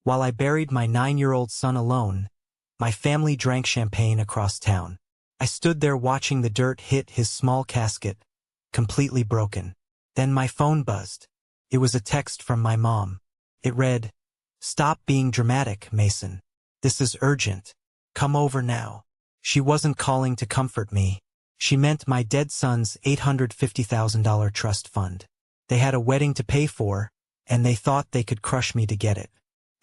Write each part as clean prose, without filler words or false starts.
While I buried my 9-year-old son alone, my family drank champagne across town. I stood there watching the dirt hit his small casket, completely broken. Then my phone buzzed. It was a text from my mom. It read, "Stop being dramatic, Mason. This is urgent. Come over now." She wasn't calling to comfort me. She meant my dead son's $850,000 trust fund. They had a wedding to pay for, and they thought they could crush me to get it.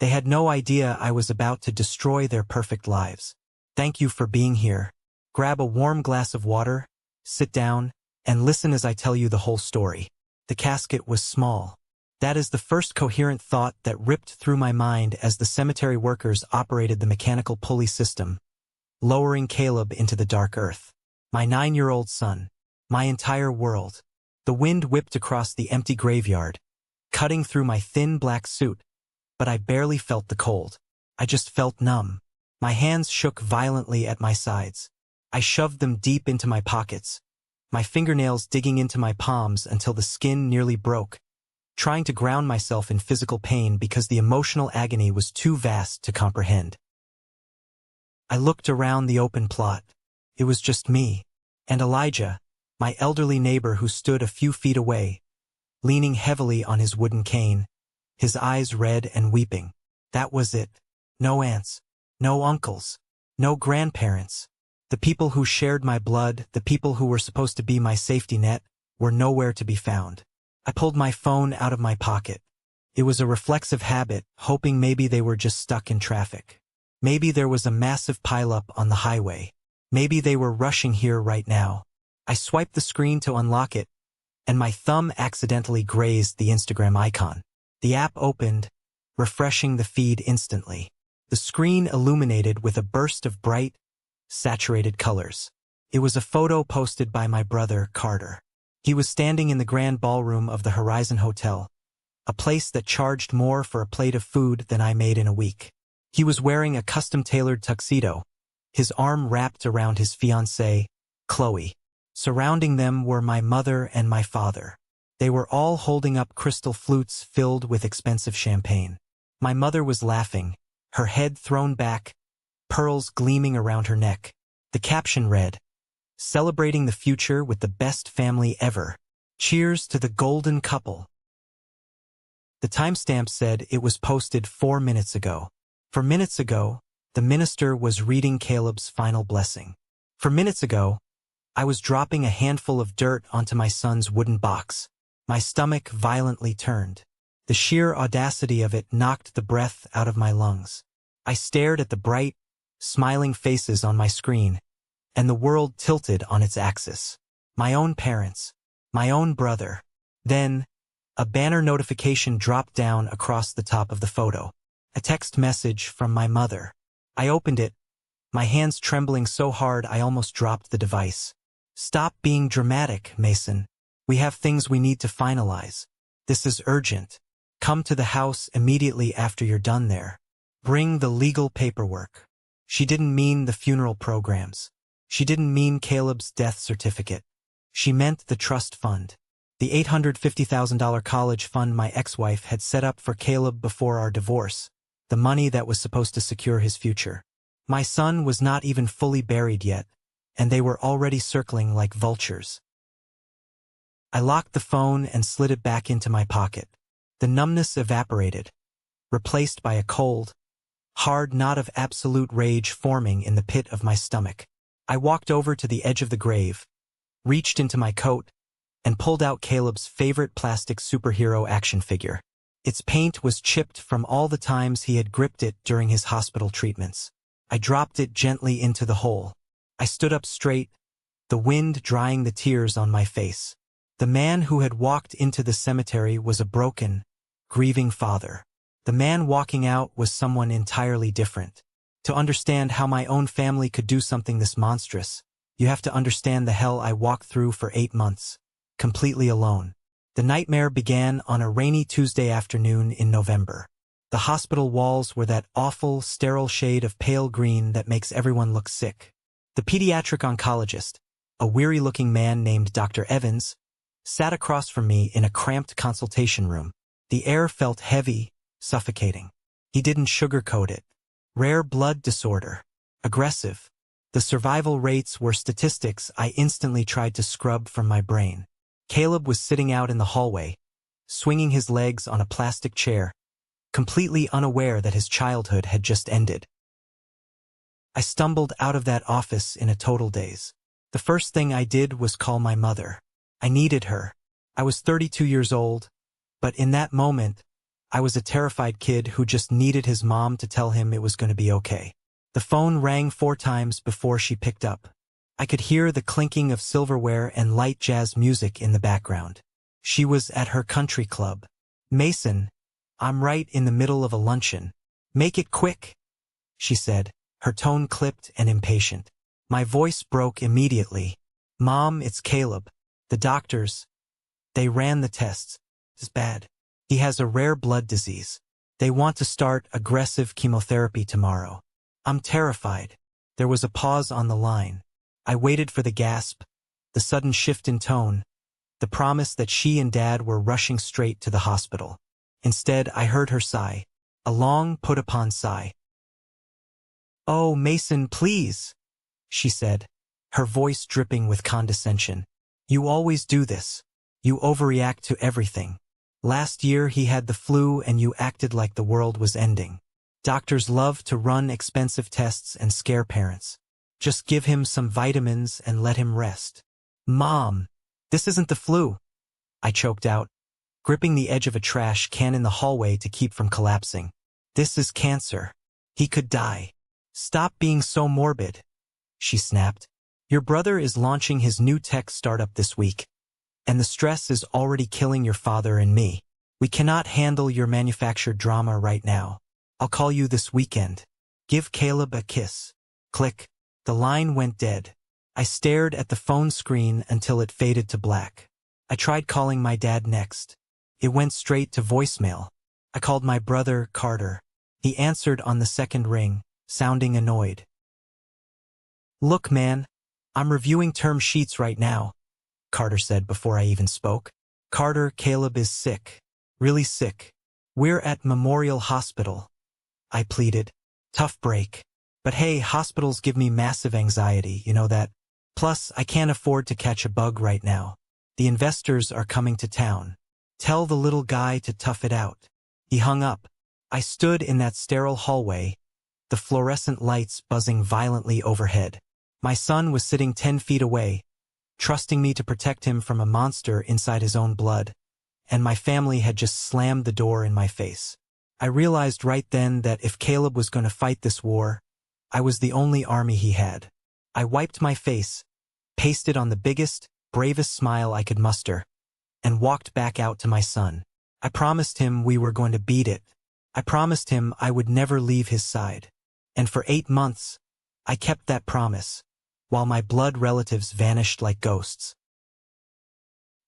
They had no idea I was about to destroy their perfect lives. Thank you for being here. Grab a warm glass of water, sit down, and listen as I tell you the whole story. The casket was small. That is the first coherent thought that ripped through my mind as the cemetery workers operated the mechanical pulley system, lowering Caleb into the dark earth. My 9-year-old son. My entire world. The wind whipped across the empty graveyard, cutting through my thin black suit, but I barely felt the cold. I just felt numb. My hands shook violently at my sides. I shoved them deep into my pockets, my fingernails digging into my palms until the skin nearly broke, trying to ground myself in physical pain because the emotional agony was too vast to comprehend. I looked around the open plot. It was just me and Elijah, my elderly neighbor who stood a few feet away, leaning heavily on his wooden cane, his eyes red and weeping. That was it. No aunts, no uncles, no grandparents. The people who shared my blood, the people who were supposed to be my safety net, were nowhere to be found. I pulled my phone out of my pocket. It was a reflexive habit, hoping maybe they were just stuck in traffic. Maybe there was a massive pileup on the highway. Maybe they were rushing here right now. I swiped the screen to unlock it, and my thumb accidentally grazed the Instagram icon. The app opened, refreshing the feed instantly. The screen illuminated with a burst of bright, saturated colors. It was a photo posted by my brother, Carter. He was standing in the grand ballroom of the Horizon Hotel, a place that charged more for a plate of food than I made in a week. He was wearing a custom-tailored tuxedo, his arm wrapped around his fiancée, Chloe. Surrounding them were my mother and my father. They were all holding up crystal flutes filled with expensive champagne. My mother was laughing, her head thrown back, pearls gleaming around her neck. The caption read, "Celebrating the future with the best family ever. Cheers to the golden couple." The timestamp said it was posted 4 minutes ago. For minutes ago, the minister was reading Caleb's final blessing. For minutes ago, I was dropping a handful of dirt onto my son's wooden box. My stomach violently turned. The sheer audacity of it knocked the breath out of my lungs. I stared at the bright, smiling faces on my screen, and the world tilted on its axis. My own parents, my own brother. Then, a banner notification dropped down across the top of the photo. A text message from my mother. I opened it, my hands trembling so hard I almost dropped the device. "Stop being dramatic, Mason. We have things we need to finalize. This is urgent. Come to the house immediately after you're done there. Bring the legal paperwork." She didn't mean the funeral programs. She didn't mean Caleb's death certificate. She meant the trust fund. The $850,000 college fund my ex-wife had set up for Caleb before our divorce. The money that was supposed to secure his future. My son was not even fully buried yet, and they were already circling like vultures. I locked the phone and slid it back into my pocket. The numbness evaporated, replaced by a cold, hard knot of absolute rage forming in the pit of my stomach. I walked over to the edge of the grave, reached into my coat, and pulled out Caleb's favorite plastic superhero action figure. Its paint was chipped from all the times he had gripped it during his hospital treatments. I dropped it gently into the hole. I stood up straight, the wind drying the tears on my face. The man who had walked into the cemetery was a broken, grieving father. The man walking out was someone entirely different. To understand how my own family could do something this monstrous, you have to understand the hell I walked through for 8 months, completely alone. The nightmare began on a rainy Tuesday afternoon in November. The hospital walls were that awful, sterile shade of pale green that makes everyone look sick. The pediatric oncologist, a weary-looking man named Dr. Evans, sat across from me in a cramped consultation room. The air felt heavy, suffocating. He didn't sugarcoat it. Rare blood disorder. Aggressive. The survival rates were statistics I instantly tried to scrub from my brain. Caleb was sitting out in the hallway, swinging his legs on a plastic chair, completely unaware that his childhood had just ended. I stumbled out of that office in a total daze. The first thing I did was call my mother. I needed her. I was 32 years old, but in that moment, I was a terrified kid who just needed his mom to tell him it was going to be okay. The phone rang 4 times before she picked up. I could hear the clinking of silverware and light jazz music in the background. She was at her country club. "Mason, I'm right in the middle of a luncheon. Make it quick," she said, her tone clipped and impatient. My voice broke immediately. "Mom, it's Caleb. The doctors, they ran the tests. It's bad. He has a rare blood disease. They want to start aggressive chemotherapy tomorrow." I'm terrified. There was a pause on the line. I waited for the gasp, the sudden shift in tone, the promise that she and Dad were rushing straight to the hospital. Instead, I heard her sigh, a long put-upon sigh. "Oh, Mason, please," she said, her voice dripping with condescension. "You always do this. You overreact to everything. Last year he had the flu and you acted like the world was ending. Doctors love to run expensive tests and scare parents. Just give him some vitamins and let him rest." "Mom, this isn't the flu," I choked out, gripping the edge of a trash can in the hallway to keep from collapsing. "This is cancer. He could die. Stop being so morbid," she snapped. "Your brother is launching his new tech startup this week, and the stress is already killing your father and me. We cannot handle your manufactured drama right now. I'll call you this weekend. Give Caleb a kiss." Click. The line went dead. I stared at the phone screen until it faded to black. I tried calling my dad next. It went straight to voicemail. I called my brother, Carter. He answered on the second ring, sounding annoyed. "Look, man, I'm reviewing term sheets right now," Carter said before I even spoke. "Carter, Caleb is sick. Really sick. We're at Memorial Hospital," I pleaded. "Tough break. But hey, hospitals give me massive anxiety, you know that? Plus, I can't afford to catch a bug right now. The investors are coming to town. Tell the little guy to tough it out." He hung up. I stood in that sterile hallway, the fluorescent lights buzzing violently overhead. My son was sitting 10 feet away, trusting me to protect him from a monster inside his own blood, and my family had just slammed the door in my face. I realized right then that if Caleb was going to fight this war, I was the only army he had. I wiped my face, pasted on the biggest, bravest smile I could muster, and walked back out to my son. I promised him we were going to beat it. I promised him I would never leave his side. And for 8 months, I kept that promise, while my blood relatives vanished like ghosts.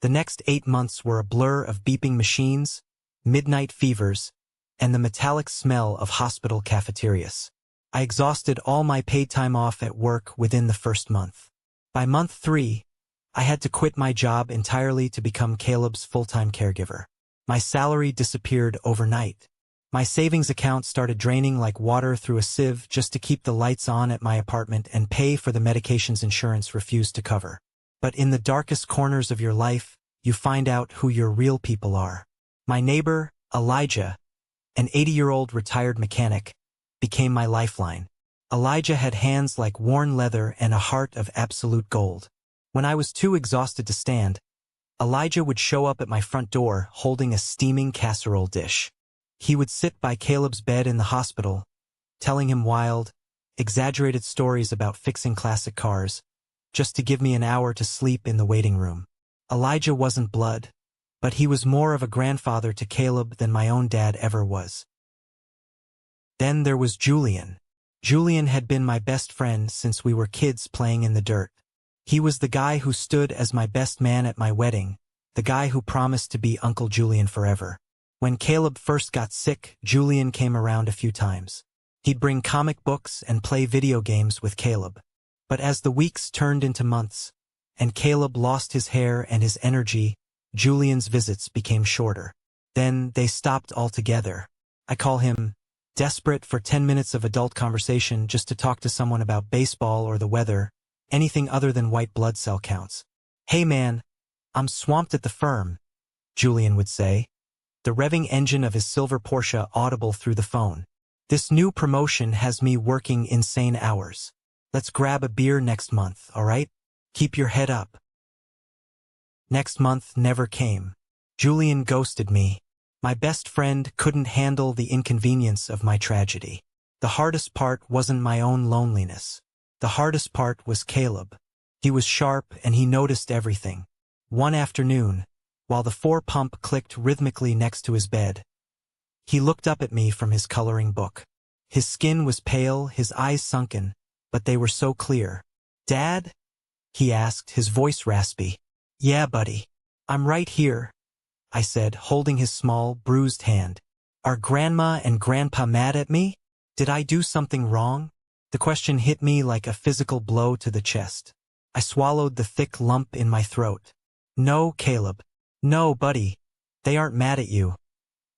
The next 8 months were a blur of beeping machines, midnight fevers, and the metallic smell of hospital cafeterias. I exhausted all my paid time off at work within the first month. By month 3, I had to quit my job entirely to become Caleb's full-time caregiver. My salary disappeared overnight. My savings account started draining like water through a sieve just to keep the lights on at my apartment and pay for the medications insurance refused to cover. But in the darkest corners of your life, you find out who your real people are. My neighbor, Elijah, an 80-year-old retired mechanic, became my lifeline. Elijah had hands like worn leather and a heart of absolute gold. When I was too exhausted to stand, Elijah would show up at my front door holding a steaming casserole dish. He would sit by Caleb's bed in the hospital, telling him wild, exaggerated stories about fixing classic cars, just to give me an hour to sleep in the waiting room. Elijah wasn't blood, but he was more of a grandfather to Caleb than my own dad ever was. Then there was Julian. Julian had been my best friend since we were kids playing in the dirt. He was the guy who stood as my best man at my wedding, the guy who promised to be Uncle Julian forever. When Caleb first got sick, Julian came around a few times. He'd bring comic books and play video games with Caleb. But as the weeks turned into months, and Caleb lost his hair and his energy, Julian's visits became shorter. Then they stopped altogether. I call him desperate for 10 minutes of adult conversation just to talk to someone about baseball or the weather, anything other than white blood cell counts. "Hey man, I'm swamped at the firm," Julian would say, the revving engine of his silver Porsche audible through the phone. "This new promotion has me working insane hours. Let's grab a beer next month, all right? Keep your head up." Next month never came. Julian ghosted me. My best friend couldn't handle the inconvenience of my tragedy. The hardest part wasn't my own loneliness. The hardest part was Caleb. He was sharp and he noticed everything. One afternoon, while the 4-pump clicked rhythmically next to his bed, he looked up at me from his coloring book. His skin was pale, his eyes sunken, but they were so clear. "Dad?" he asked, his voice raspy. "Yeah, buddy. I'm right here," I said, holding his small, bruised hand. "Are Grandma and Grandpa mad at me? Did I do something wrong?" The question hit me like a physical blow to the chest. I swallowed the thick lump in my throat. "No, Caleb. No, buddy. They aren't mad at you,"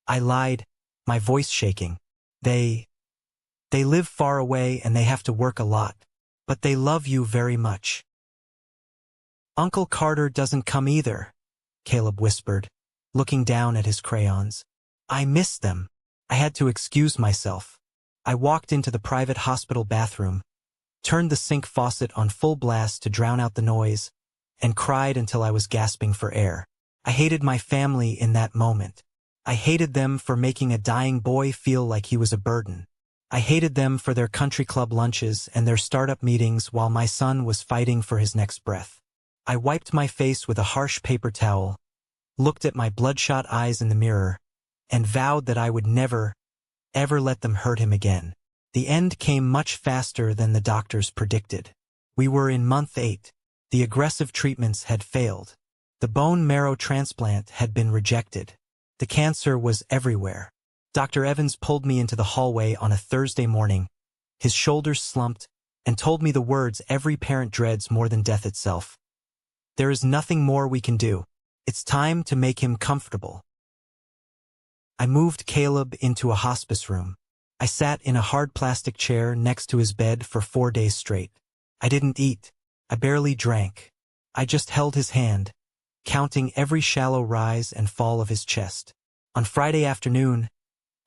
I lied, my voice shaking. They live far away and they have to work a lot. But they love you very much." "Uncle Carter doesn't come either," Caleb whispered, looking down at his crayons. "I miss them." I had to excuse myself. I walked into the private hospital bathroom, turned the sink faucet on full blast to drown out the noise, and cried until I was gasping for air. I hated my family in that moment. I hated them for making a dying boy feel like he was a burden. I hated them for their country club lunches and their startup meetings while my son was fighting for his next breath. I wiped my face with a harsh paper towel, looked at my bloodshot eyes in the mirror, and vowed that I would never, ever let them hurt him again. The end came much faster than the doctors predicted. We were in month 8. The aggressive treatments had failed. The bone marrow transplant had been rejected. The cancer was everywhere. Dr. Evans pulled me into the hallway on a Thursday morning, his shoulders slumped, and told me the words every parent dreads more than death itself. "There is nothing more we can do. It's time to make him comfortable." I moved Caleb into a hospice room. I sat in a hard plastic chair next to his bed for 4 days straight. I didn't eat. I barely drank. I just held his hand, counting every shallow rise and fall of his chest. On Friday afternoon,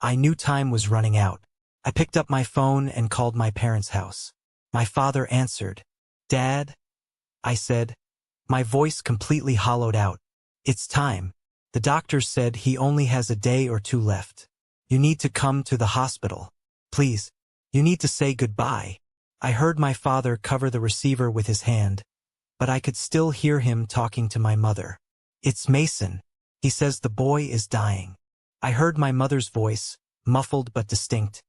I knew time was running out. I picked up my phone and called my parents' house. My father answered. "Dad?" I said, my voice completely hollowed out. "It's time. The doctor said he only has a day or 2 left. You need to come to the hospital. Please, you need to say goodbye." I heard my father cover the receiver with his hand, but I could still hear him talking to my mother. "It's Mason. He says the boy is dying." I heard my mother's voice, muffled but distinct.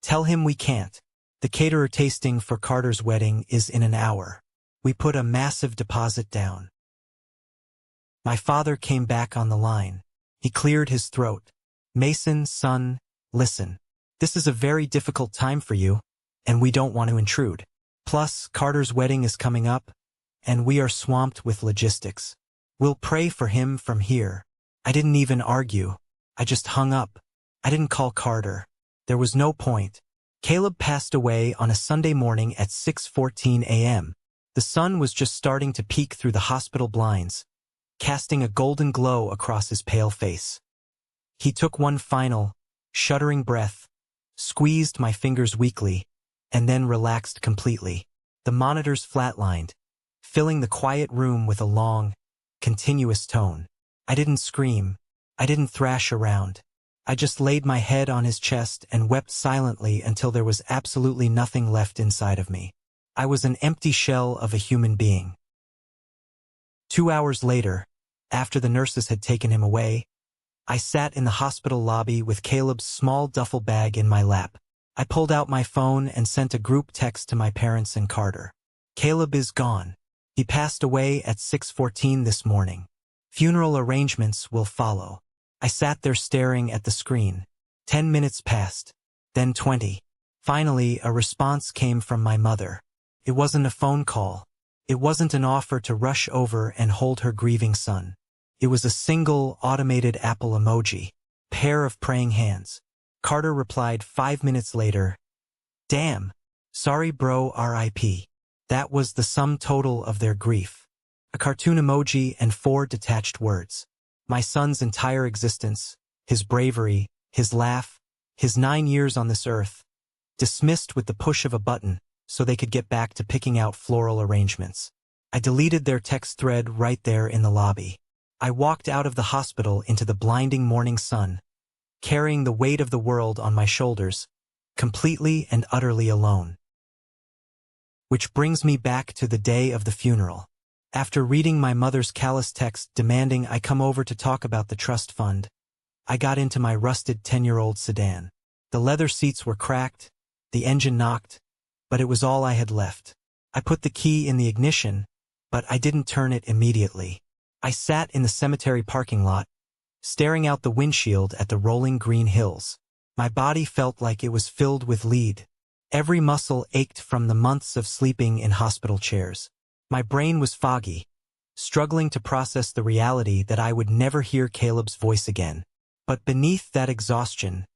"Tell him we can't. The caterer tasting for Carter's wedding is in an hour. We put a massive deposit down." My father came back on the line. He cleared his throat. "Mason, son, listen. This is a very difficult time for you, and we don't want to intrude. Plus, Carter's wedding is coming up, and we are swamped with logistics. We'll pray for him from here." I didn't even argue. I just hung up. I didn't call Carter. There was no point. Caleb passed away on a Sunday morning at 6:14 a.m. The sun was just starting to peek through the hospital blinds, casting a golden glow across his pale face. He took one final, shuddering breath, squeezed my fingers weakly, and then relaxed completely. The monitors flatlined, filling the quiet room with a long, continuous tone. I didn't scream. I didn't thrash around. I just laid my head on his chest and wept silently until there was absolutely nothing left inside of me. I was an empty shell of a human being. 2 hours later, after the nurses had taken him away, I sat in the hospital lobby with Caleb's small duffel bag in my lap. I pulled out my phone and sent a group text to my parents and Carter. "Caleb is gone. He passed away at 6:14 this morning. Funeral arrangements will follow." I sat there staring at the screen. 10 minutes passed, then 20. Finally, a response came from my mother. It wasn't a phone call. It wasn't an offer to rush over and hold her grieving son. It was a single automated Apple emoji, pair of praying hands. Carter replied 5 minutes later, "Damn. Sorry bro, RIP." That was the sum total of their grief. A cartoon emoji and 4 detached words. My son's entire existence, his bravery, his laugh, his 9 years on this earth, dismissed with the push of a button so they could get back to picking out floral arrangements. I deleted their text thread right there in the lobby. I walked out of the hospital into the blinding morning sun, carrying the weight of the world on my shoulders, completely and utterly alone. Which brings me back to the day of the funeral. After reading my mother's callous text demanding I come over to talk about the trust fund, I got into my rusted 10-year-old sedan. The leather seats were cracked, the engine knocked, but it was all I had left. I put the key in the ignition, but I didn't turn it immediately. I sat in the cemetery parking lot, staring out the windshield at the rolling green hills. My body felt like it was filled with lead. Every muscle ached from the months of sleeping in hospital chairs. My brain was foggy, struggling to process the reality that I would never hear Caleb's voice again. But beneath that exhaustion,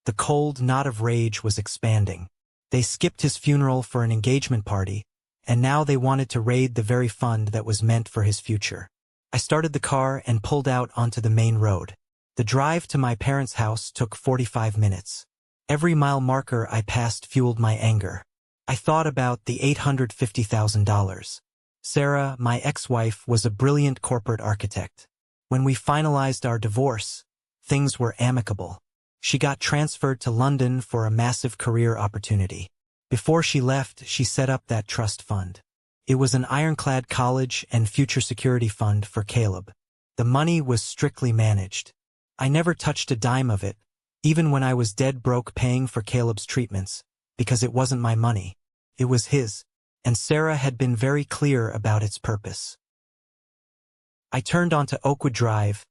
the cold knot of rage was expanding. They skipped his funeral for an engagement party, and now they wanted to raid the very fund that was meant for his future. I started the car and pulled out onto the main road. The drive to my parents' house took 45 minutes. Every mile marker I passed fueled my anger. I thought about the $850,000. Sarah, my ex-wife, was a brilliant corporate architect. When we finalized our divorce, things were amicable. She got transferred to London for a massive career opportunity. Before she left, she set up that trust fund. It was an ironclad college and future security fund for Caleb. The money was strictly managed. I never touched a dime of it, even when I was dead broke paying for Caleb's treatments, because it wasn't my money. It was his, and Sarah had been very clear about its purpose. I turned onto Oakwood Drive,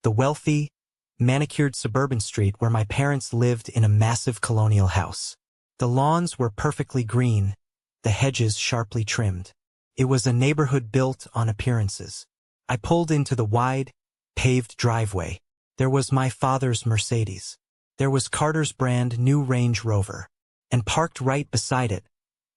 the wealthy, manicured suburban street where my parents lived in a massive colonial house. The lawns were perfectly green, the hedges sharply trimmed. It was a neighborhood built on appearances. I pulled into the wide, paved driveway. There was my father's Mercedes. There was Carter's brand new Range Rover. And parked right beside it,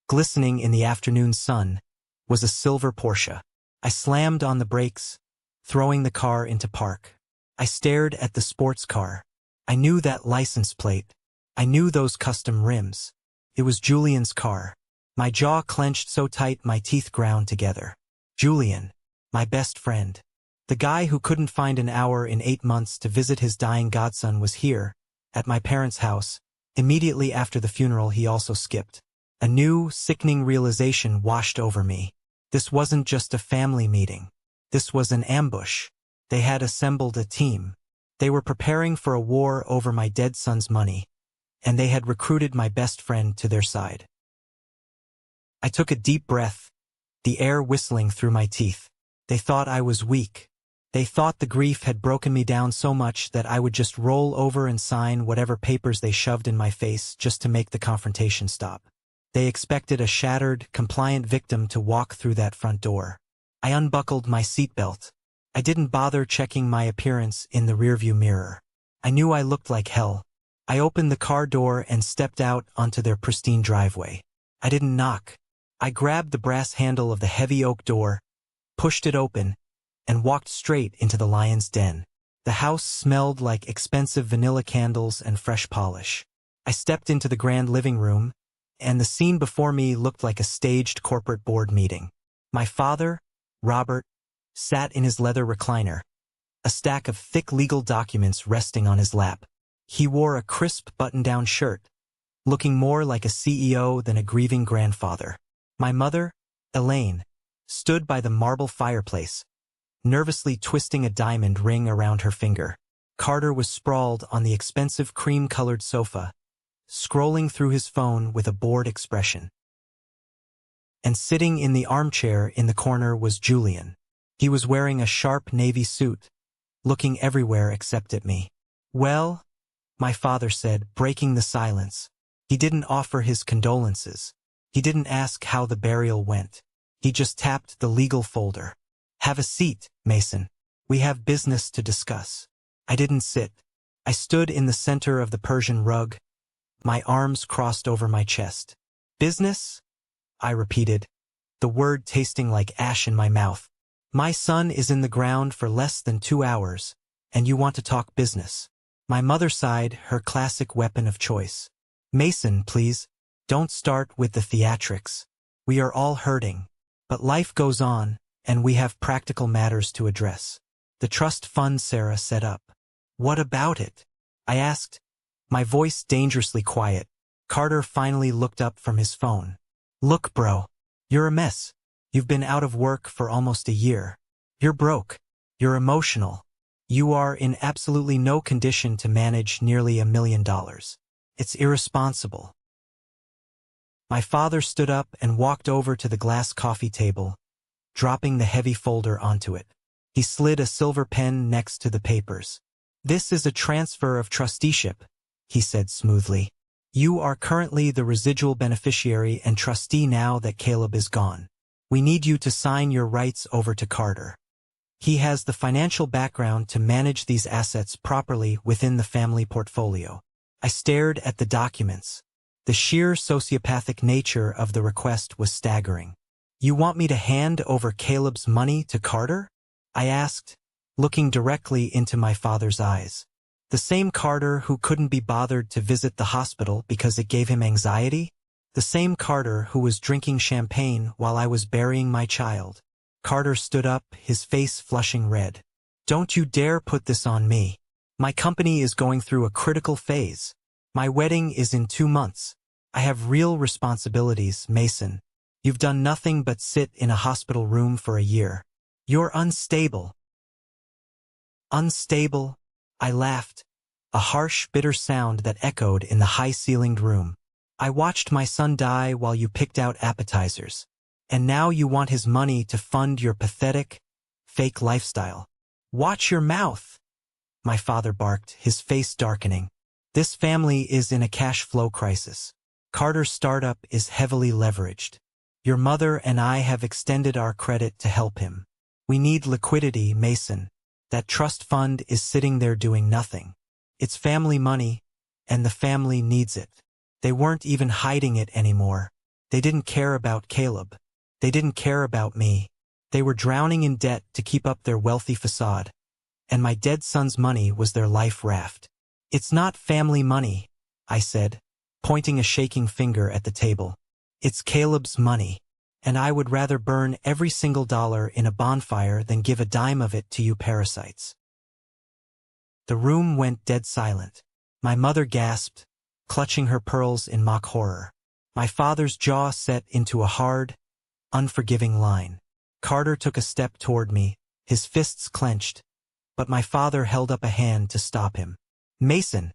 glistening in the afternoon sun, was a silver Porsche. I slammed on the brakes, throwing the car into park. I stared at the sports car. I knew that license plate. I knew those custom rims. It was Julian's car. My jaw clenched so tight my teeth ground together. Julian, my best friend. The guy who couldn't find an hour in 8 months to visit his dying godson was here, at my parents' house. Immediately after the funeral he also skipped. A new, sickening realization washed over me. This wasn't just a family meeting. This was an ambush. They had assembled a team. They were preparing for a war over my dead son's money, and they had recruited my best friend to their side. I took a deep breath, the air whistling through my teeth. They thought I was weak. They thought the grief had broken me down so much that I would just roll over and sign whatever papers they shoved in my face just to make the confrontation stop. They expected a shattered, compliant victim to walk through that front door. I unbuckled my seatbelt. I didn't bother checking my appearance in the rearview mirror. I knew I looked like hell. I opened the car door and stepped out onto their pristine driveway. I didn't knock. I grabbed the brass handle of the heavy oak door, pushed it open, and walked straight into the lion's den. The house smelled like expensive vanilla candles and fresh polish. I stepped into the grand living room, and the scene before me looked like a staged corporate board meeting. My father, Robert, sat in his leather recliner, a stack of thick legal documents resting on his lap. He wore a crisp button-down shirt, looking more like a CEO than a grieving grandfather. My mother, Elaine, stood by the marble fireplace, nervously twisting a diamond ring around her finger. Carter was sprawled on the expensive cream-colored sofa, scrolling through his phone with a bored expression. And sitting in the armchair in the corner was Julian. He was wearing a sharp navy suit, looking everywhere except at me. "Well," my father said, breaking the silence. He didn't offer his condolences. He didn't ask how the burial went. He just tapped the legal folder. "Have a seat, Mason. We have business to discuss." I didn't sit. I stood in the center of the Persian rug, my arms crossed over my chest. Business? I repeated, the word tasting like ash in my mouth. My son is in the ground for less than 2 hours, and you want to talk business. My mother sighed, her classic weapon of choice. Mason, please, don't start with the theatrics. We are all hurting. But life goes on, and we have practical matters to address. The trust fund Sarah set up. What about it? I asked, my voice dangerously quiet. Carter finally looked up from his phone. Look, bro. You're a mess. You've been out of work for almost a year. You're broke. You're emotional. You are in absolutely no condition to manage nearly $1 million. It's irresponsible. My father stood up and walked over to the glass coffee table, dropping the heavy folder onto it. He slid a silver pen next to the papers. This is a transfer of trusteeship, he said smoothly. You are currently the residual beneficiary and trustee now that Caleb is gone. We need you to sign your rights over to Carter. He has the financial background to manage these assets properly within the family portfolio. I stared at the documents. The sheer sociopathic nature of the request was staggering. You want me to hand over Caleb's money to Carter? I asked, looking directly into my father's eyes. The same Carter who couldn't be bothered to visit the hospital because it gave him anxiety? The same Carter who was drinking champagne while I was burying my child. Carter stood up, his face flushing red. Don't you dare put this on me. My company is going through a critical phase. My wedding is in 2 months. I have real responsibilities, Mason. You've done nothing but sit in a hospital room for a year. You're unstable. Unstable? I laughed, a harsh, bitter sound that echoed in the high-ceilinged room. I watched my son die while you picked out appetizers. And now you want his money to fund your pathetic, fake lifestyle. Watch your mouth, my father barked, his face darkening. This family is in a cash flow crisis. Carter's startup is heavily leveraged. Your mother and I have extended our credit to help him. We need liquidity, Mason. That trust fund is sitting there doing nothing. It's family money, and the family needs it. They weren't even hiding it anymore. They didn't care about Caleb. They didn't care about me. They were drowning in debt to keep up their wealthy facade, and my dead son's money was their life raft. It's not family money, I said, pointing a shaking finger at the table. It's Caleb's money, and I would rather burn every single dollar in a bonfire than give a dime of it to you parasites. The room went dead silent. My mother gasped, clutching her pearls in mock horror. My father's jaw set into a hard, unforgiving line. Carter took a step toward me, his fists clenched, but my father held up a hand to stop him. Mason!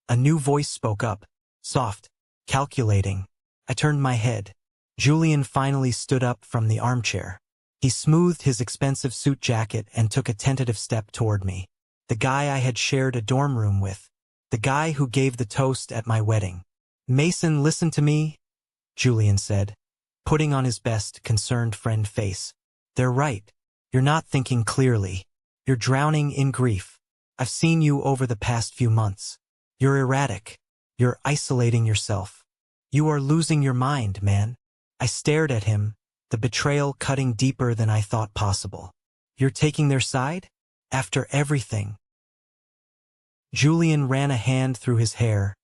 A new voice spoke up, soft, calculating. I turned my head. Julian finally stood up from the armchair. He smoothed his expensive suit jacket and took a tentative step toward me. The guy I had shared a dorm room with. The guy who gave the toast at my wedding. Mason, listen to me, Julian said, putting on his best concerned friend face. They're right. You're not thinking clearly. You're drowning in grief. I've seen you over the past few months. You're erratic. You're isolating yourself. You are losing your mind, man. I stared at him, the betrayal cutting deeper than I thought possible. You're taking their side? After everything. Julian ran a hand through his hair,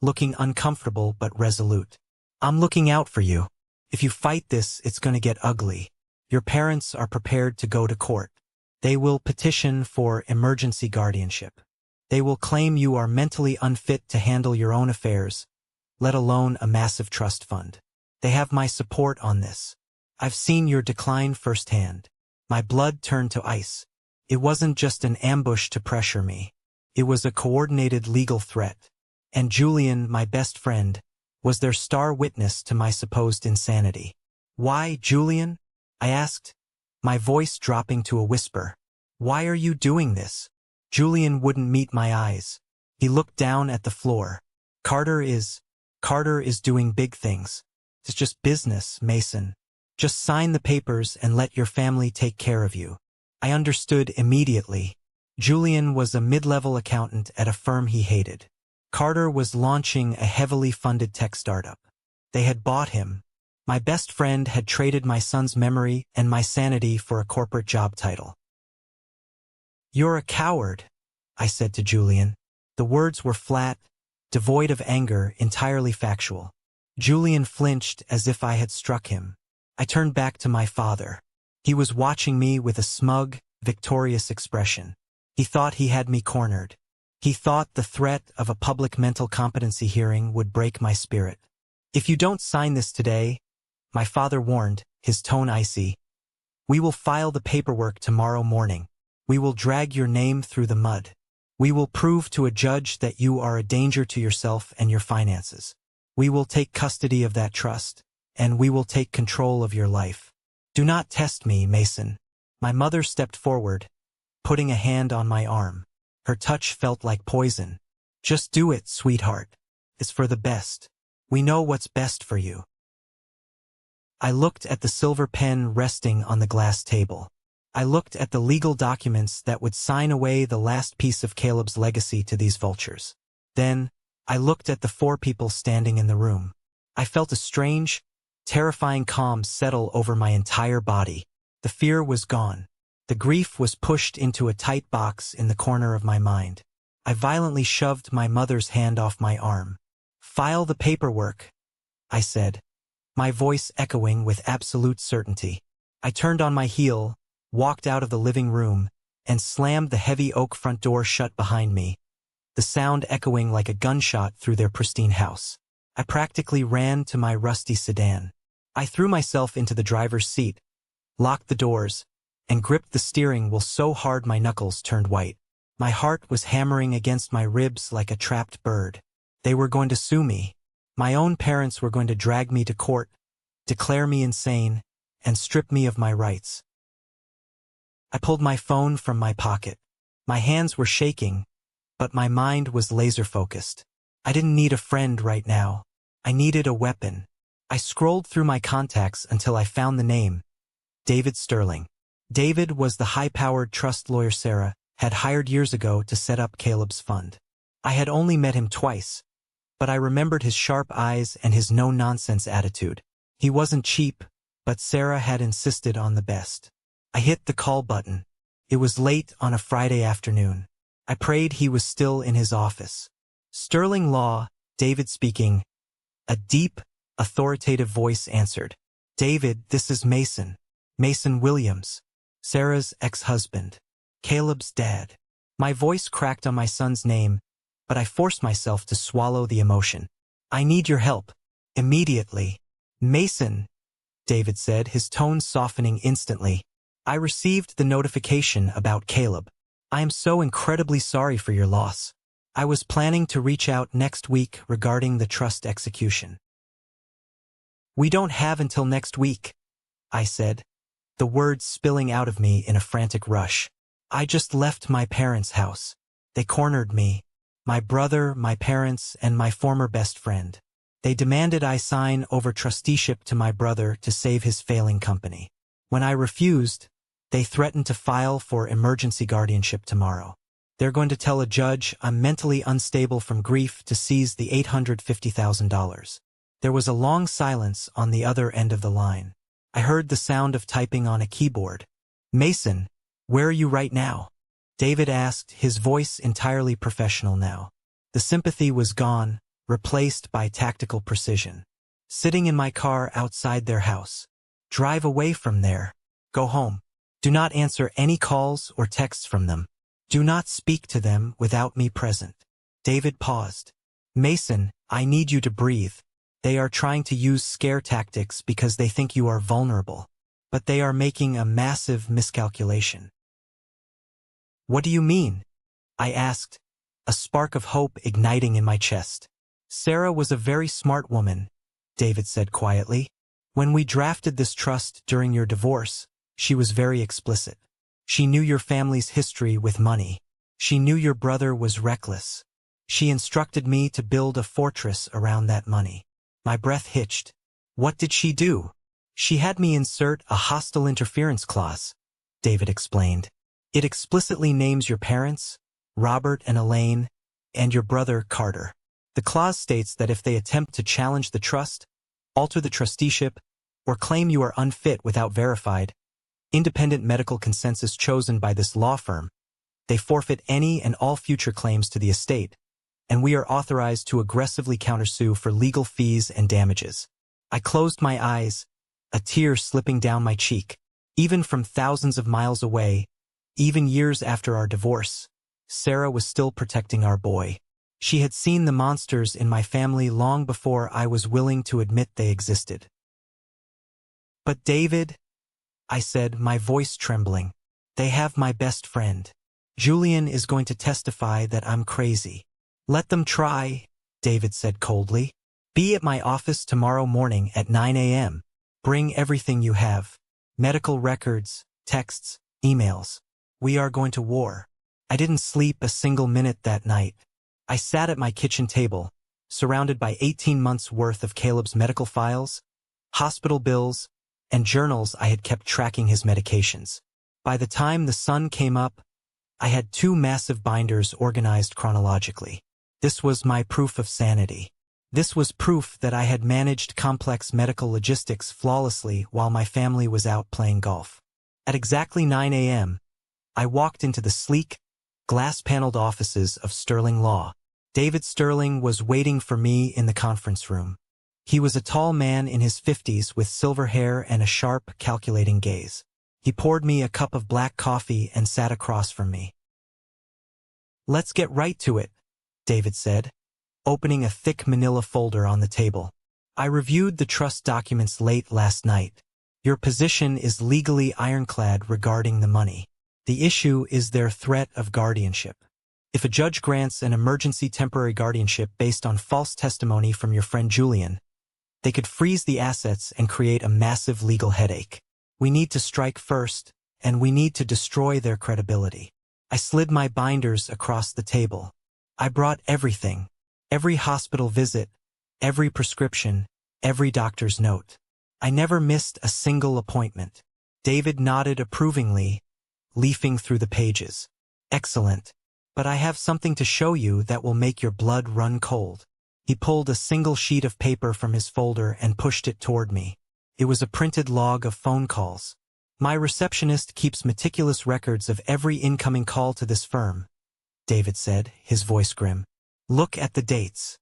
looking uncomfortable but resolute. I'm looking out for you. If you fight this, it's going to get ugly. Your parents are prepared to go to court. They will petition for emergency guardianship. They will claim you are mentally unfit to handle your own affairs, let alone a massive trust fund. They have my support on this. I've seen your decline firsthand. My blood turned to ice. It wasn't just an ambush to pressure me. It was a coordinated legal threat. And Julian, my best friend, was their star witness to my supposed insanity. Why, Julian? I asked, my voice dropping to a whisper. Why are you doing this? Julian wouldn't meet my eyes. He looked down at the floor. Carter is doing big things. It's just business, Mason. Just sign the papers and let your family take care of you. I understood immediately. Julian was a mid-level accountant at a firm he hated. Carter was launching a heavily funded tech startup. They had bought him. My best friend had traded my son's memory and my sanity for a corporate job title. "You're a coward," I said to Julian. The words were flat, devoid of anger, entirely factual. Julian flinched as if I had struck him. I turned back to my father. He was watching me with a smug, victorious expression. He thought he had me cornered. He thought the threat of a public mental competency hearing would break my spirit. "If you don't sign this today," my father warned, his tone icy, "we will file the paperwork tomorrow morning. We will drag your name through the mud. We will prove to a judge that you are a danger to yourself and your finances. We will take custody of that trust, and we will take control of your life. Do not test me, Mason." My mother stepped forward, putting a hand on my arm. Her touch felt like poison. "Just do it, sweetheart. It's for the best. We know what's best for you." I looked at the silver pen resting on the glass table. I looked at the legal documents that would sign away the last piece of Caleb's legacy to these vultures. Then, I looked at the 4 people standing in the room. I felt a strange, terrifying calm settle over my entire body. The fear was gone. The grief was pushed into a tight box in the corner of my mind. I violently shoved my mother's hand off my arm. "File the paperwork," I said, my voice echoing with absolute certainty. I turned on my heel, walked out of the living room, and slammed the heavy oak front door shut behind me, the sound echoing like a gunshot through their pristine house. I practically ran to my rusty sedan. I threw myself into the driver's seat, locked the doors, and gripped the steering wheel so hard my knuckles turned white. My heart was hammering against my ribs like a trapped bird. They were going to sue me. My own parents were going to drag me to court, declare me insane, and strip me of my rights. I pulled my phone from my pocket. My hands were shaking, but my mind was laser-focused. I didn't need a friend right now. I needed a weapon. I scrolled through my contacts until I found the name, David Sterling. David was the high-powered trust lawyer Sarah had hired years ago to set up Caleb's fund. I had only met him twice, but I remembered his sharp eyes and his no-nonsense attitude. He wasn't cheap, but Sarah had insisted on the best. I hit the call button. It was late on a Friday afternoon. I prayed he was still in his office. "Sterling Law, David speaking." A deep, authoritative voice answered. "David, this is Mason. Mason Williams, Sarah's ex-husband. Caleb's dad." My voice cracked on my son's name, but I forced myself to swallow the emotion. "I need your help. Immediately." "Mason," David said, his tone softening instantly. "I received the notification about Caleb. I am so incredibly sorry for your loss. I was planning to reach out next week regarding the trust execution." "We don't have until next week," I said, the words spilling out of me in a frantic rush. "I just left my parents' house. They cornered me, my brother, my parents, and my former best friend. They demanded I sign over trusteeship to my brother to save his failing company. When I refused, they threatened to file for emergency guardianship tomorrow. They're going to tell a judge I'm mentally unstable from grief to seize the $850,000. There was a long silence on the other end of the line. I heard the sound of typing on a keyboard. "Mason, where are you right now?" David asked, his voice entirely professional now. The sympathy was gone, replaced by tactical precision. "Sitting in my car outside their house. Drive away from there. Go home. Do not answer any calls or texts from them. Do not speak to them without me present." David paused. "Mason, I need you to breathe. They are trying to use scare tactics because they think you are vulnerable. But they are making a massive miscalculation." "What do you mean?" I asked, a spark of hope igniting in my chest. "Sarah was a very smart woman," David said quietly. "When we drafted this trust during your divorce, she was very explicit. She knew your family's history with money. She knew your brother was reckless. She instructed me to build a fortress around that money." My breath hitched. "What did she do?" "She had me insert a hostile interference clause," David explained. It explicitly names your parents, Robert and Elaine, and your brother, Carter. The clause states that if they attempt to challenge the trust, alter the trusteeship, or claim you are unfit without verified, independent medical consensus chosen by this law firm, they forfeit any and all future claims to the estate, and we are authorized to aggressively countersue for legal fees and damages. I closed my eyes, a tear slipping down my cheek. Even from thousands of miles away, even years after our divorce, Sarah was still protecting our boy. She had seen the monsters in my family long before I was willing to admit they existed. "But David," I said, my voice trembling, "they have my best friend. Julian is going to testify that I'm crazy." "Let them try," David said coldly. "Be at my office tomorrow morning at 9 a.m. Bring everything you have. Medical records, texts, emails. We are going to war." I didn't sleep a single minute that night. I sat at my kitchen table, surrounded by 18 months' worth of Caleb's medical files, hospital bills, and journals I had kept tracking his medications. By the time the sun came up, I had 2 massive binders organized chronologically. This was my proof of sanity. This was proof that I had managed complex medical logistics flawlessly while my family was out playing golf. At exactly 9 a.m., I walked into the sleek, glass-paneled offices of Sterling Law. David Sterling was waiting for me in the conference room. He was a tall man in his 50s with silver hair and a sharp, calculating gaze. He poured me a cup of black coffee and sat across from me. "Let's get right to it," David said, opening a thick manila folder on the table. "I reviewed the trust documents late last night. Your position is legally ironclad regarding the money. The issue is their threat of guardianship. If a judge grants an emergency temporary guardianship based on false testimony from your friend Julian, they could freeze the assets and create a massive legal headache. We need to strike first, and we need to destroy their credibility." I slid my binders across the table. I brought everything. Every hospital visit, every prescription, every doctor's note. I never missed a single appointment. David nodded approvingly, leafing through the pages. "Excellent. But I have something to show you that will make your blood run cold." He pulled a single sheet of paper from his folder and pushed it toward me. It was a printed log of phone calls. "My receptionist keeps meticulous records of every incoming call to this firm," David said, his voice grim. "Look at the dates."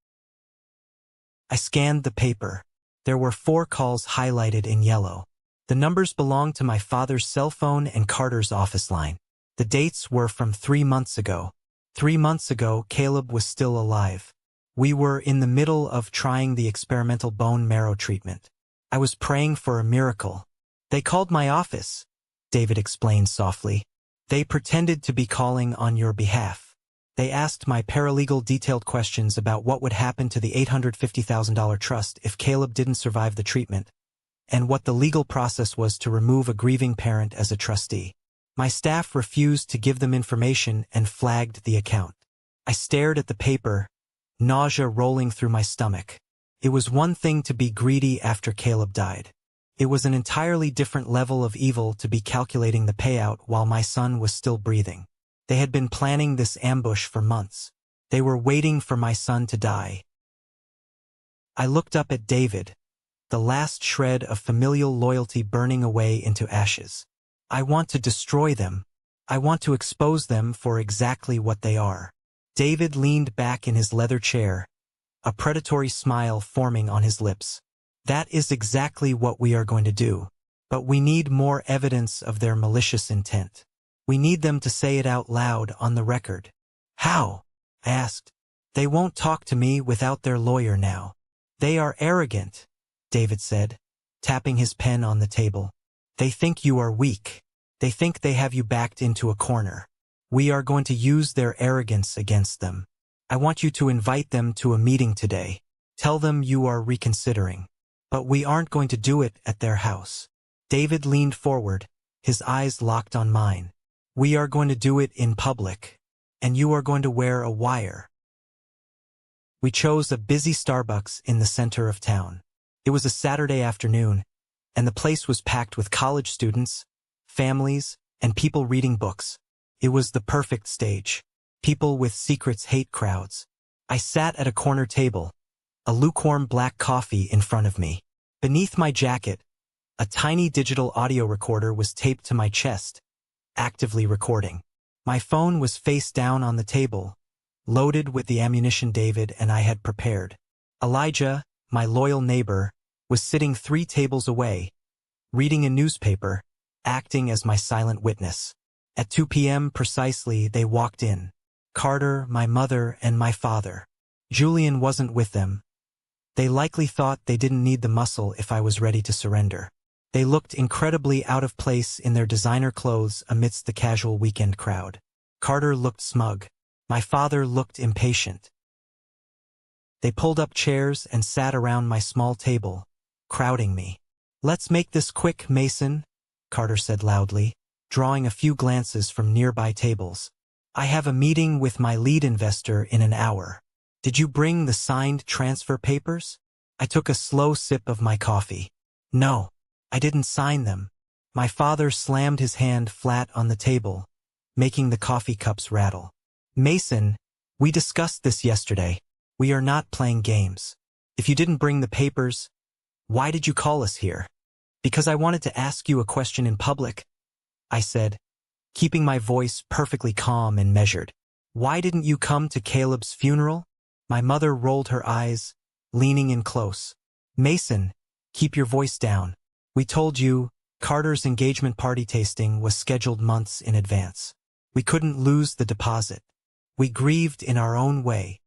I scanned the paper. There were 4 calls highlighted in yellow. The numbers belonged to my father's cell phone and Carter's office line. The dates were from 3 months ago. 3 months ago, Caleb was still alive. We were in the middle of trying the experimental bone marrow treatment. I was praying for a miracle. "They called my office," David explained softly. "They pretended to be calling on your behalf. They asked my paralegal detailed questions about what would happen to the $850,000 trust if Caleb didn't survive the treatment, and what the legal process was to remove a grieving parent as a trustee. My staff refused to give them information and flagged the account. I stared at the paper, nausea rolling through my stomach. It was one thing to be greedy after Caleb died. It was an entirely different level of evil to be calculating the payout while my son was still breathing. They had been planning this ambush for months. They were waiting for my son to die. I looked up at David, the last shred of familial loyalty burning away into ashes. "I want to destroy them. I want to expose them for exactly what they are." David leaned back in his leather chair, a predatory smile forming on his lips. "That is exactly what we are going to do. But we need more evidence of their malicious intent. We need them to say it out loud on the record." "How?" I asked. "They won't talk to me without their lawyer now." "They are arrogant," David said, tapping his pen on the table. "They think you are weak. They think they have you backed into a corner. We are going to use their arrogance against them. I want you to invite them to a meeting today. Tell them you are reconsidering. But we aren't going to do it at their house." David leaned forward, his eyes locked on mine. "We are going to do it in public, and you are going to wear a wire." We chose a busy Starbucks in the center of town. It was a Saturday afternoon, and the place was packed with college students, families, and people reading books. It was the perfect stage. People with secrets hate crowds. I sat at a corner table, a lukewarm black coffee in front of me. Beneath my jacket, a tiny digital audio recorder was taped to my chest, actively recording. My phone was face down on the table, loaded with the ammunition David and I had prepared. Elijah, my loyal neighbor, was sitting 3 tables away, reading a newspaper, acting as my silent witness. At 2 p.m. precisely, they walked in. Carter, my mother, and my father. Julian wasn't with them. They likely thought they didn't need the muscle if I was ready to surrender. They looked incredibly out of place in their designer clothes amidst the casual weekend crowd. Carter looked smug. My father looked impatient. They pulled up chairs and sat around my small table, crowding me. "Let's make this quick, Mason," Carter said loudly, drawing a few glances from nearby tables. "I have a meeting with my lead investor in an hour. Did you bring the signed transfer papers?" I took a slow sip of my coffee. "No, I didn't sign them." My father slammed his hand flat on the table, making the coffee cups rattle. "Mason, we discussed this yesterday. We are not playing games. If you didn't bring the papers, why did you call us here?" "Because I wanted to ask you a question in public," I said, keeping my voice perfectly calm and measured. "Why didn't you come to Caleb's funeral?" My mother rolled her eyes, leaning in close. "Mason, keep your voice down. We told you Carter's engagement party tasting was scheduled months in advance. We couldn't lose the deposit. We grieved in our own way."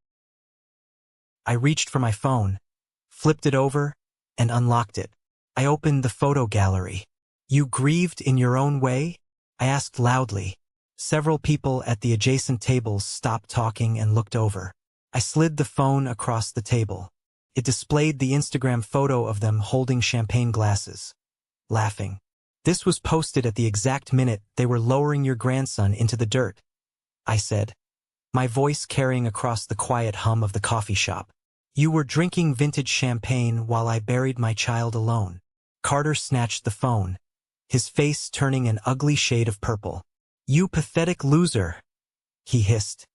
I reached for my phone, flipped it over, and unlocked it. I opened the photo gallery. "You grieved in your own way?" I asked loudly. Several people at the adjacent tables stopped talking and looked over. I slid the phone across the table. It displayed the Instagram photo of them holding champagne glasses, laughing. "This was posted at the exact minute they were lowering your grandson into the dirt," I said, my voice carrying across the quiet hum of the coffee shop. "You were drinking vintage champagne while I buried my child alone." Carter snatched the phone, his face turning an ugly shade of purple. "You pathetic loser," he hissed,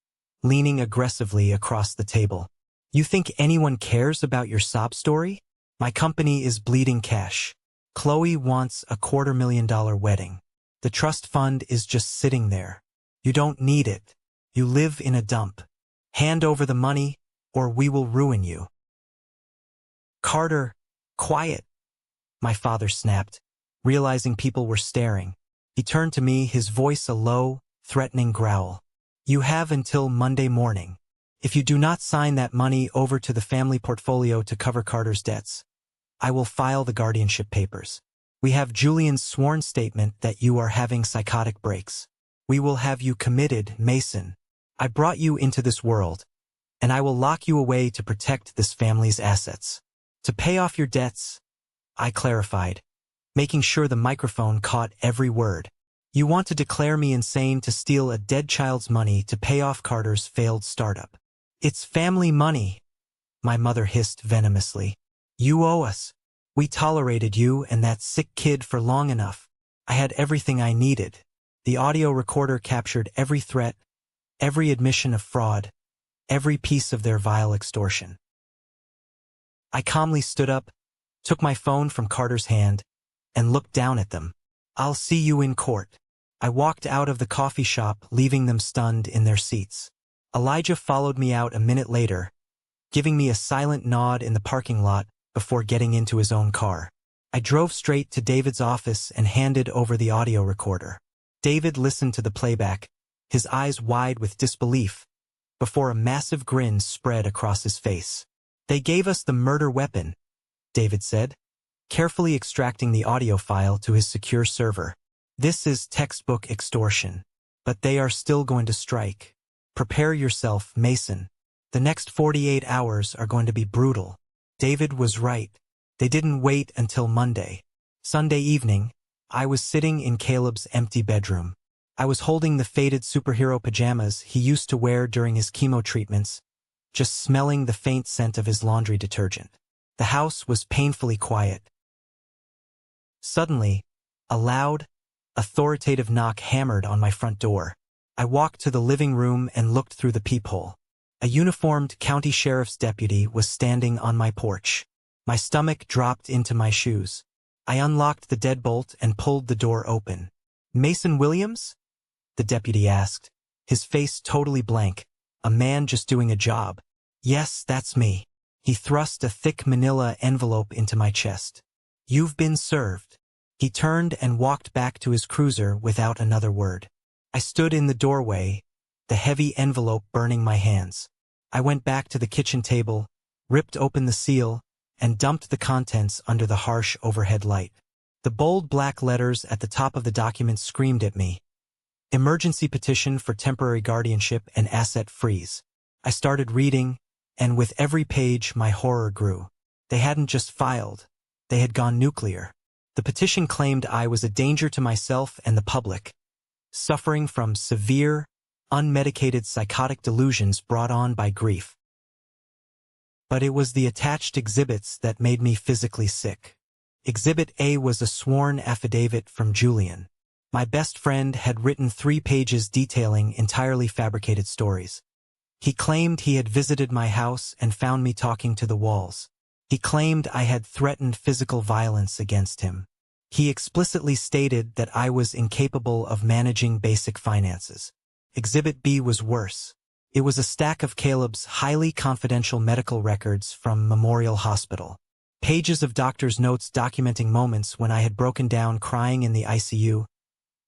leaning aggressively across the table. "You think anyone cares about your sob story? My company is bleeding cash. Chloe wants a $250,000 wedding. The trust fund is just sitting there. You don't need it. You live in a dump. Hand over the money, or we will ruin you." "Carter, quiet," my father snapped, realizing people were staring. He turned to me, his voice a low, threatening growl. "You have until Monday morning. If you do not sign that money over to the family portfolio to cover Carter's debts, I will file the guardianship papers. We have Julian's sworn statement that you are having psychotic breaks. We will have you committed, Mason. I brought you into this world, and I will lock you away to protect this family's assets. To pay off your debts," I clarified, making sure the microphone caught every word. "You want to declare me insane to steal a dead child's money to pay off Carter's failed startup. It's family money," my mother hissed venomously. "You owe us. We tolerated you and that sick kid for long enough. I had everything I needed." The audio recorder captured every threat, every admission of fraud, every piece of their vile extortion. I calmly stood up, took my phone from Carter's hand, and looked down at them. "I'll see you in court." I walked out of the coffee shop, leaving them stunned in their seats. Elijah followed me out a minute later, giving me a silent nod in the parking lot before getting into his own car. I drove straight to David's office and handed over the audio recorder. David listened to the playback, his eyes wide with disbelief, before a massive grin spread across his face. "They gave us the murder weapon," David said, carefully extracting the audio file to his secure server. "This is textbook extortion, but they are still going to strike. Prepare yourself, Mason. The next 48 hours are going to be brutal." David was right. They didn't wait until Monday. Sunday evening, I was sitting in Caleb's empty bedroom. I was holding the faded superhero pajamas he used to wear during his chemo treatments, just smelling the faint scent of his laundry detergent. The house was painfully quiet. Suddenly, a loud, authoritative knock hammered on my front door. I walked to the living room and looked through the peephole. A uniformed county sheriff's deputy was standing on my porch. My stomach dropped into my shoes. I unlocked the deadbolt and pulled the door open. "Mason Williams?" the deputy asked, his face totally blank. "A man just doing a job." "Yes, that's me." He thrust a thick manila envelope into my chest. "You've been served." He turned and walked back to his cruiser without another word. I stood in the doorway, the heavy envelope burning my hands. I went back to the kitchen table, ripped open the seal, and dumped the contents under the harsh overhead light. The bold black letters at the top of the document screamed at me. Emergency petition for temporary guardianship and asset freeze. I started reading, and with every page my horror grew. They hadn't just filed, they had gone nuclear. The petition claimed I was a danger to myself and the public, suffering from severe, unmedicated psychotic delusions brought on by grief. But it was the attached exhibits that made me physically sick. Exhibit A was a sworn affidavit from Julian. My best friend had written 3 pages detailing entirely fabricated stories. He claimed he had visited my house and found me talking to the walls. He claimed I had threatened physical violence against him. He explicitly stated that I was incapable of managing basic finances. Exhibit B was worse. It was a stack of Caleb's highly confidential medical records from Memorial Hospital. Pages of doctor's notes documenting moments when I had broken down crying in the ICU,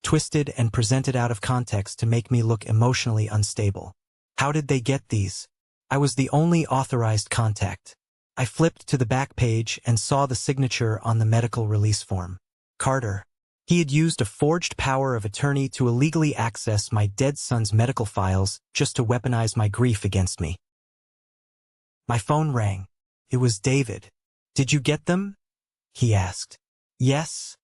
twisted and presented out of context to make me look emotionally unstable. How did they get these? I was the only authorized contact. I flipped to the back page and saw the signature on the medical release form. Carter. He had used a forged power of attorney to illegally access my dead son's medical files just to weaponize my grief against me. My phone rang. It was David. "Did you get them?" he asked. "Yes,"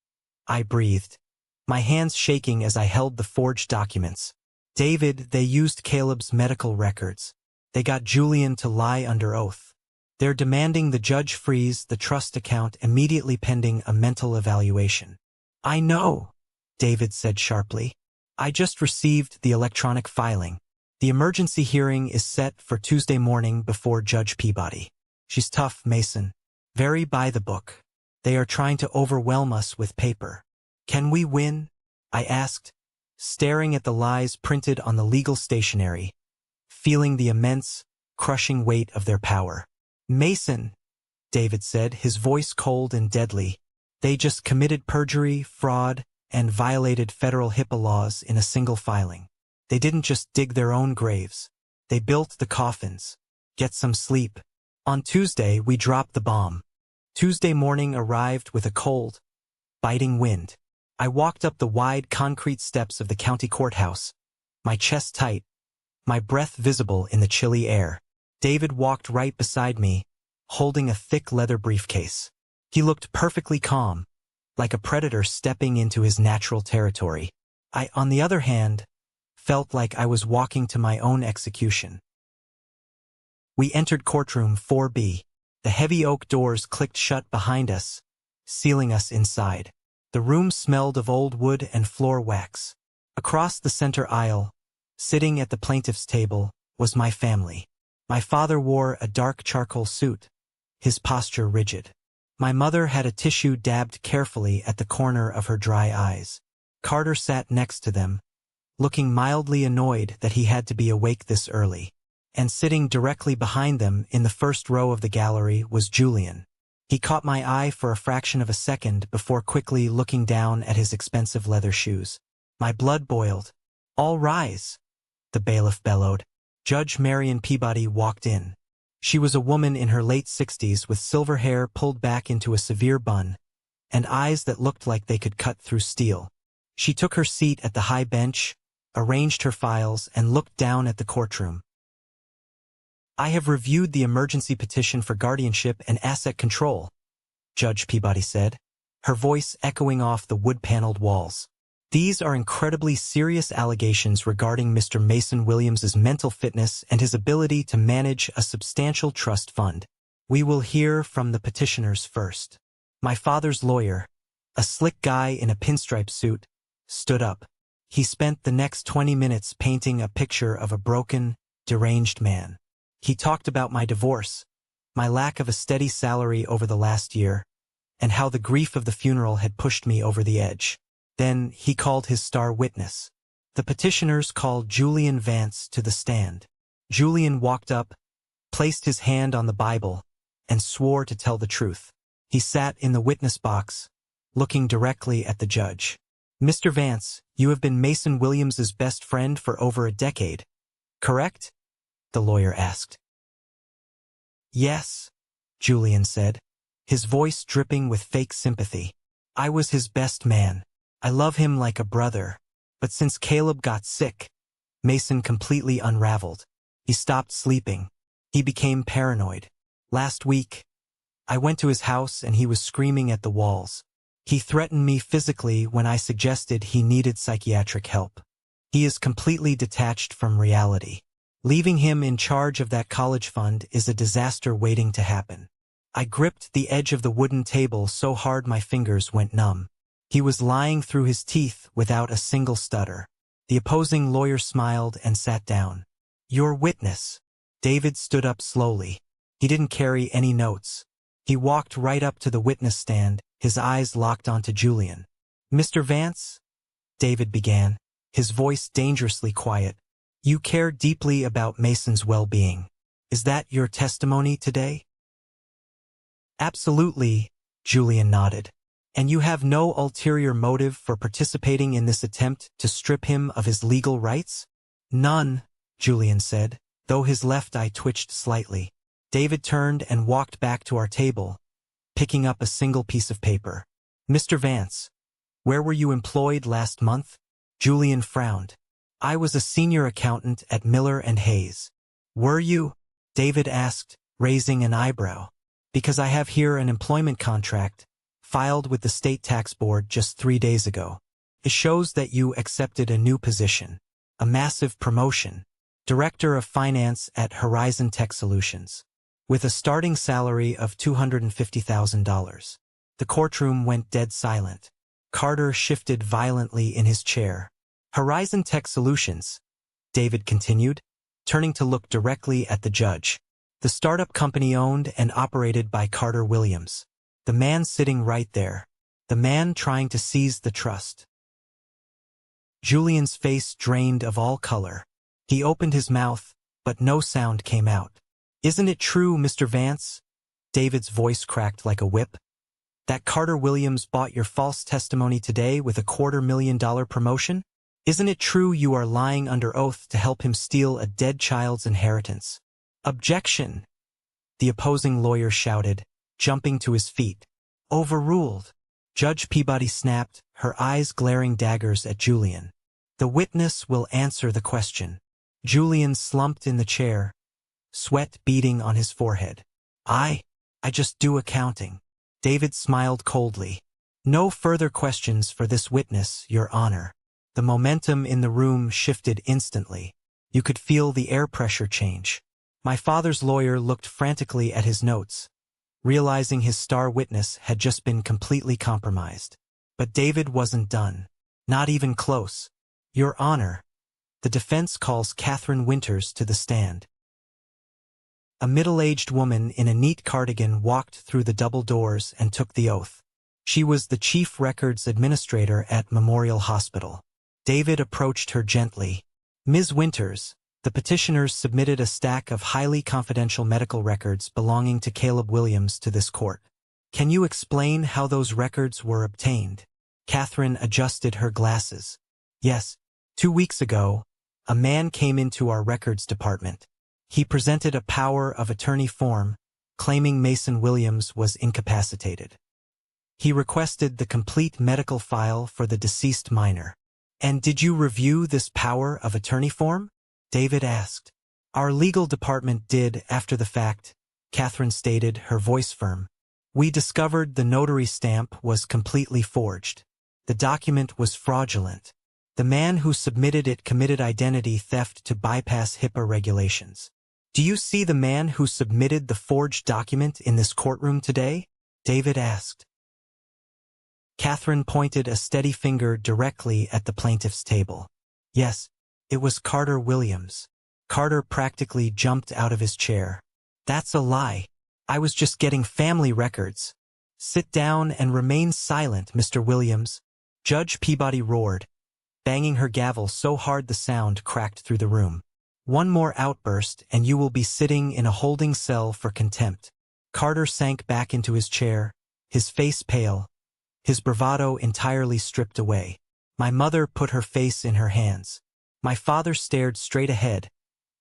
I breathed, my hands shaking as I held the forged documents. "David, they used Caleb's medical records. They got Julian to lie under oath. They're demanding the judge freeze the trust account immediately pending a mental evaluation." "I know," David said sharply. "I just received the electronic filing. The emergency hearing is set for Tuesday morning before Judge Peabody. She's tough, Mason. Very by the book. They are trying to overwhelm us with paper. Can we win?" I asked, staring at the lies printed on the legal stationery, feeling the immense, crushing weight of their power. "Mason," David said, his voice cold and deadly, "they just committed perjury, fraud, and violated federal HIPAA laws in a single filing. They didn't just dig their own graves. They built the coffins. Get some sleep." On Tuesday, we dropped the bomb. Tuesday morning arrived with a cold, biting wind. I walked up the wide concrete steps of the county courthouse, my chest tight, my breath visible in the chilly air. David walked right beside me, holding a thick leather briefcase. He looked perfectly calm, like a predator stepping into his natural territory. I, on the other hand, felt like I was walking to my own execution. We entered courtroom 4B. The heavy oak doors clicked shut behind us, sealing us inside. The room smelled of old wood and floor wax. Across the center aisle, sitting at the plaintiff's table, was my family. My father wore a dark charcoal suit, his posture rigid. My mother had a tissue dabbed carefully at the corner of her dry eyes. Carter sat next to them, looking mildly annoyed that he had to be awake this early. And sitting directly behind them in the first row of the gallery was Julian. He caught my eye for a fraction of a second before quickly looking down at his expensive leather shoes. My blood boiled. "All rise," the bailiff bellowed. Judge Marion Peabody walked in. She was a woman in her late 60s with silver hair pulled back into a severe bun, and eyes that looked like they could cut through steel. She took her seat at the high bench, arranged her files, and looked down at the courtroom. "I have reviewed the emergency petition for guardianship and asset control," Judge Peabody said, her voice echoing off the wood-paneled walls. "These are incredibly serious allegations regarding Mr. Mason Williams's mental fitness and his ability to manage a substantial trust fund. We will hear from the petitioners first." My father's lawyer, a slick guy in a pinstripe suit, stood up. He spent the next 20 minutes painting a picture of a broken, deranged man. He talked about my divorce, my lack of a steady salary over the last year, and how the grief of the funeral had pushed me over the edge. Then he called his star witness. The petitioners called Julian Vance to the stand. Julian walked up, placed his hand on the Bible, and swore to tell the truth. He sat in the witness box, looking directly at the judge. Mr. Vance, you have been Mason Williams's best friend for over a decade, correct? The lawyer asked. Yes, Julian said, his voice dripping with fake sympathy. I was his best man. I love him like a brother. But since Caleb got sick, Mason completely unraveled. He stopped sleeping. He became paranoid. Last week, I went to his house and he was screaming at the walls. He threatened me physically when I suggested he needed psychiatric help. He is completely detached from reality. Leaving him in charge of that college fund is a disaster waiting to happen. I gripped the edge of the wooden table so hard my fingers went numb. He was lying through his teeth without a single stutter. The opposing lawyer smiled and sat down. Your witness. David stood up slowly. He didn't carry any notes. He walked right up to the witness stand, his eyes locked onto Julian. Mr. Vance? David began, his voice dangerously quiet. You care deeply about Mason's well-being. Is that your testimony today? Absolutely, Julian nodded. And you have no ulterior motive for participating in this attempt to strip him of his legal rights? None, Julian said, though his left eye twitched slightly. David turned and walked back to our table, picking up a single piece of paper. Mr. Vance, where were you employed last month? Julian frowned. I was a senior accountant at Miller and Hayes. Were you? David asked, raising an eyebrow. Because I have here an employment contract, filed with the state tax board just 3 days ago. It shows that you accepted a new position, a massive promotion, Director of Finance at Horizon Tech Solutions, with a starting salary of $250,000. The courtroom went dead silent. Carter shifted violently in his chair. Horizon Tech Solutions, David continued, turning to look directly at the judge. The startup company owned and operated by Carter Williams. The man sitting right there. The man trying to seize the trust. Julian's face drained of all color. He opened his mouth, but no sound came out. Isn't it true, Mr. Vance? David's voice cracked like a whip. That Carter Williams bought your false testimony today with a $250,000 promotion? Isn't it true you are lying under oath to help him steal a dead child's inheritance? Objection! The opposing lawyer shouted, jumping to his feet. Overruled. Judge Peabody snapped, her eyes glaring daggers at Julian. The witness will answer the question. Julian slumped in the chair, sweat beading on his forehead. I just do accounting. David smiled coldly. No further questions for this witness, Your Honor. The momentum in the room shifted instantly. You could feel the air pressure change. My father's lawyer looked frantically at his notes, realizing his star witness had just been completely compromised. But David wasn't done. Not even close. Your Honor, the defense calls Catherine Winters to the stand. A middle-aged woman in a neat cardigan walked through the double doors and took the oath. She was the chief records administrator at Memorial Hospital. David approached her gently. Ms. Winters, the petitioners submitted a stack of highly confidential medical records belonging to Caleb Williams to this court. Can you explain how those records were obtained? Catherine adjusted her glasses. Yes, 2 weeks ago, a man came into our records department. He presented a power of attorney form, claiming Mason Williams was incapacitated. He requested the complete medical file for the deceased minor. And did you review this power of attorney form? David asked. Our legal department did after the fact, Catherine stated, her voice firm. We discovered the notary stamp was completely forged. The document was fraudulent. The man who submitted it committed identity theft to bypass HIPAA regulations. Do you see the man who submitted the forged document in this courtroom today? David asked. Catherine pointed a steady finger directly at the plaintiff's table. Yes, it was Carter Williams. Carter practically jumped out of his chair. That's a lie. I was just getting family records. Sit down and remain silent, Mr. Williams. Judge Peabody roared, banging her gavel so hard the sound cracked through the room. One more outburst and you will be sitting in a holding cell for contempt. Carter sank back into his chair, his face pale, his bravado entirely stripped away. My mother put her face in her hands. My father stared straight ahead,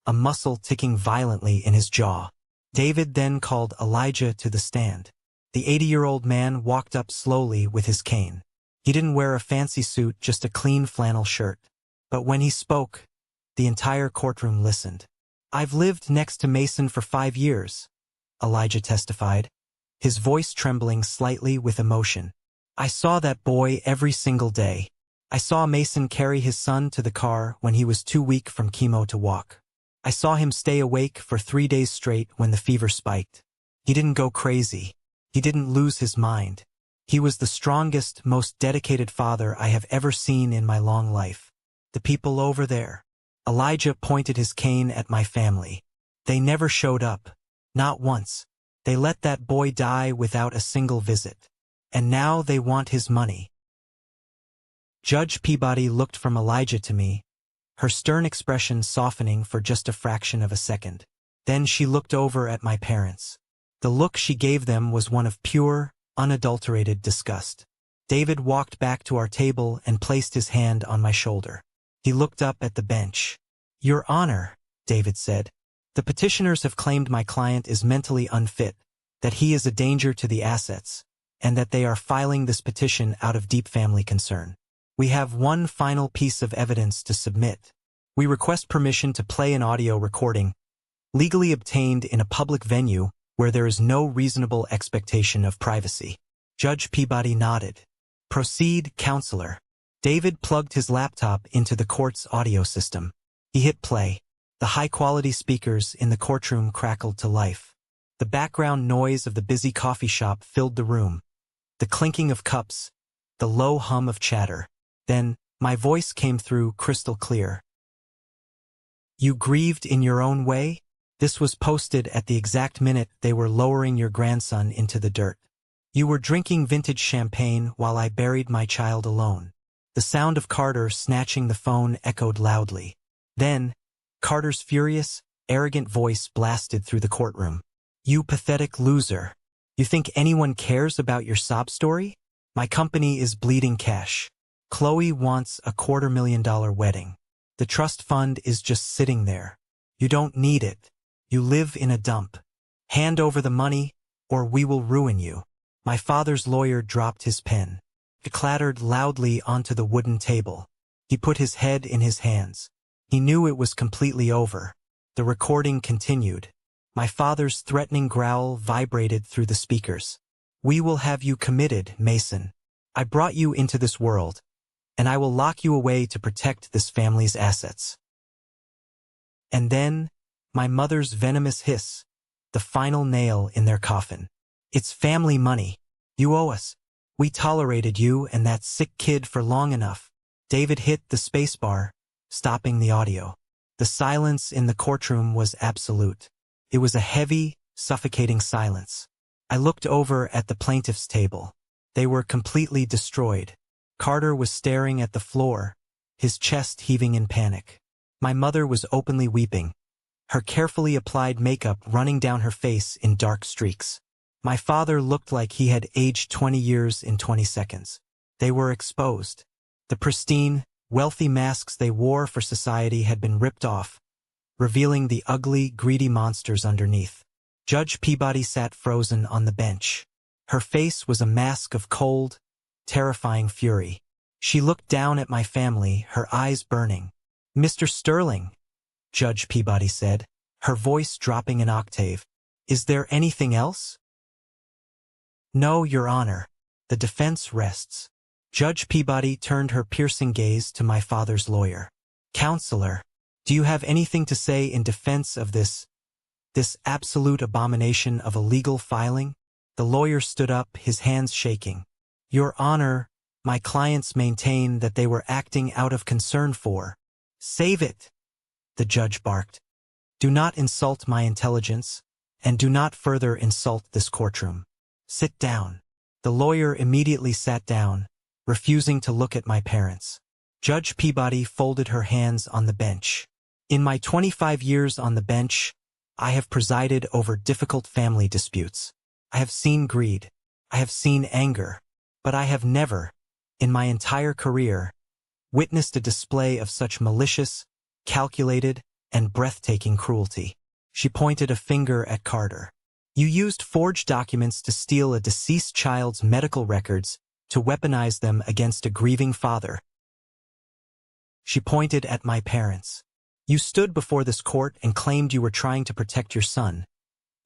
a muscle ticking violently in his jaw. David then called Elijah to the stand. The 80-year-old man walked up slowly with his cane. He didn't wear a fancy suit, just a clean flannel shirt. But when he spoke, the entire courtroom listened. I've lived next to Mason for 5 years, Elijah testified, his voice trembling slightly with emotion. I saw that boy every single day. I saw Mason carry his son to the car when he was too weak from chemo to walk. I saw him stay awake for 3 days straight when the fever spiked. He didn't go crazy. He didn't lose his mind. He was the strongest, most dedicated father I have ever seen in my long life. The people over there. Elijah pointed his cane at my family. They never showed up. Not once. They let that boy die without a single visit. And now they want his money. Judge Peabody looked from Elijah to me, her stern expression softening for just a fraction of a second. Then she looked over at my parents. The look she gave them was one of pure, unadulterated disgust. David walked back to our table and placed his hand on my shoulder. He looked up at the bench. Your Honor, David said, the petitioners have claimed my client is mentally unfit, that he is a danger to the assets, and that they are filing this petition out of deep family concern. We have one final piece of evidence to submit. We request permission to play an audio recording, legally obtained in a public venue where there is no reasonable expectation of privacy. Judge Peabody nodded. Proceed, counselor. David plugged his laptop into the court's audio system. He hit play. The high-quality speakers in the courtroom crackled to life. The background noise of the busy coffee shop filled the room. The clinking of cups, the low hum of chatter. Then, my voice came through crystal clear. You grieved in your own way? This was posted at the exact minute they were lowering your grandson into the dirt. You were drinking vintage champagne while I buried my child alone. The sound of Carter snatching the phone echoed loudly. Then, Carter's furious, arrogant voice blasted through the courtroom. You pathetic loser. You think anyone cares about your sob story? My company is bleeding cash. Chloe wants a $250,000 wedding. The trust fund is just sitting there. You don't need it. You live in a dump. Hand over the money, or we will ruin you. My father's lawyer dropped his pen. It clattered loudly onto the wooden table. He put his head in his hands. He knew it was completely over. The recording continued. My father's threatening growl vibrated through the speakers. We will have you committed, Mason. I brought you into this world, and I will lock you away to protect this family's assets. And then, my mother's venomous hiss, the final nail in their coffin. It's family money. You owe us. We tolerated you and that sick kid for long enough. David hit the spacebar, stopping the audio. The silence in the courtroom was absolute. It was a heavy, suffocating silence. I looked over at the plaintiff's table. They were completely destroyed. Carter was staring at the floor, his chest heaving in panic. My mother was openly weeping, her carefully applied makeup running down her face in dark streaks. My father looked like he had aged 20 years in 20 seconds. They were exposed. The pristine, wealthy masks they wore for society had been ripped off, revealing the ugly, greedy monsters underneath. Judge Peabody sat frozen on the bench. Her face was a mask of cold, terrifying fury. She looked down at my family, her eyes burning. Mr. Sterling, Judge Peabody said, her voice dropping an octave. Is there anything else? No, Your Honor. The defense rests. Judge Peabody turned her piercing gaze to my father's lawyer. Counselor, do you have anything to say in defense of this absolute abomination of illegal filing? The lawyer stood up, his hands shaking. Your Honor, My clients maintain that they were acting out of concern for. Save it, the judge barked. Do not insult my intelligence, and do not further insult this courtroom. Sit down. The lawyer immediately sat down, refusing to look at my parents. Judge Peabody folded her hands on the bench. In my 25 years on the bench, I have presided over difficult family disputes. I have seen greed. I have seen anger. But I have never, in my entire career, witnessed a display of such malicious, calculated, and breathtaking cruelty. She pointed a finger at Carter. You used forged documents to steal a deceased child's medical records to weaponize them against a grieving father. She pointed at my parents. You stood before this court and claimed you were trying to protect your son,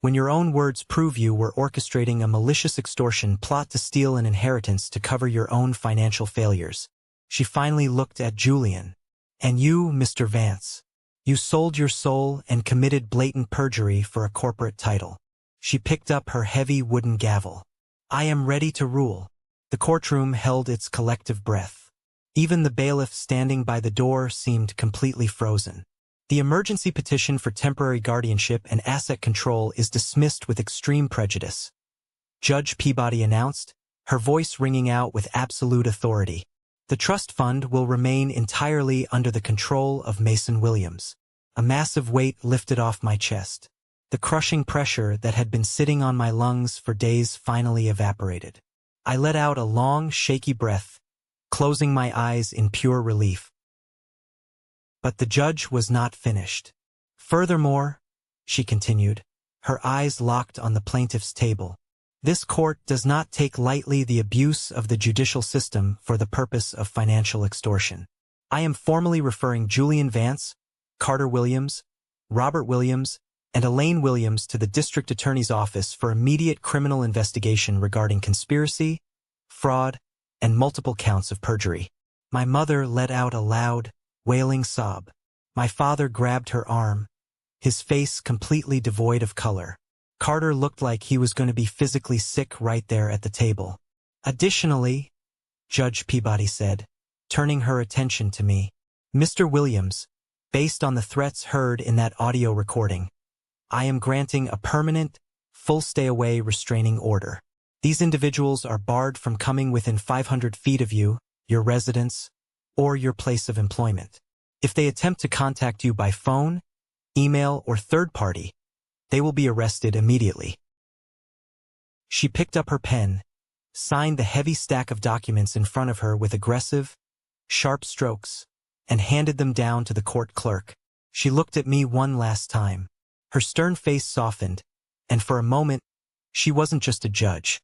when your own words prove you were orchestrating a malicious extortion plot to steal an inheritance to cover your own financial failures. She finally looked at Julian. And you, Mr. Vance. You sold your soul and committed blatant perjury for a corporate title. She picked up her heavy wooden gavel. I am ready to rule. The courtroom held its collective breath. Even the bailiff standing by the door seemed completely frozen. The emergency petition for temporary guardianship and asset control is dismissed with extreme prejudice, Judge Peabody announced, her voice ringing out with absolute authority. The trust fund will remain entirely under the control of Mason Williams. A massive weight lifted off my chest. The crushing pressure that had been sitting on my lungs for days finally evaporated. I let out a long, shaky breath, closing my eyes in pure relief. But the judge was not finished. Furthermore, she continued, her eyes locked on the plaintiff's table, this court does not take lightly the abuse of the judicial system for the purpose of financial extortion. I am formally referring Julian Vance, Carter Williams, Robert Williams, and Elaine Williams to the district attorney's office for immediate criminal investigation regarding conspiracy, fraud, and multiple counts of perjury. My mother let out a loud, wailing sob. My father grabbed her arm, his face completely devoid of color. Carter looked like he was going to be physically sick right there at the table. Additionally, Judge Peabody said, turning her attention to me, Mr. Williams, based on the threats heard in that audio recording, I am granting a permanent, full stay-away restraining order. These individuals are barred from coming within 500 feet of you, your residence, or your place of employment. If they attempt to contact you by phone, email, or third party, they will be arrested immediately. She picked up her pen, signed the heavy stack of documents in front of her with aggressive, sharp strokes, and handed them down to the court clerk. She looked at me one last time. Her stern face softened, and for a moment, she wasn't just a judge.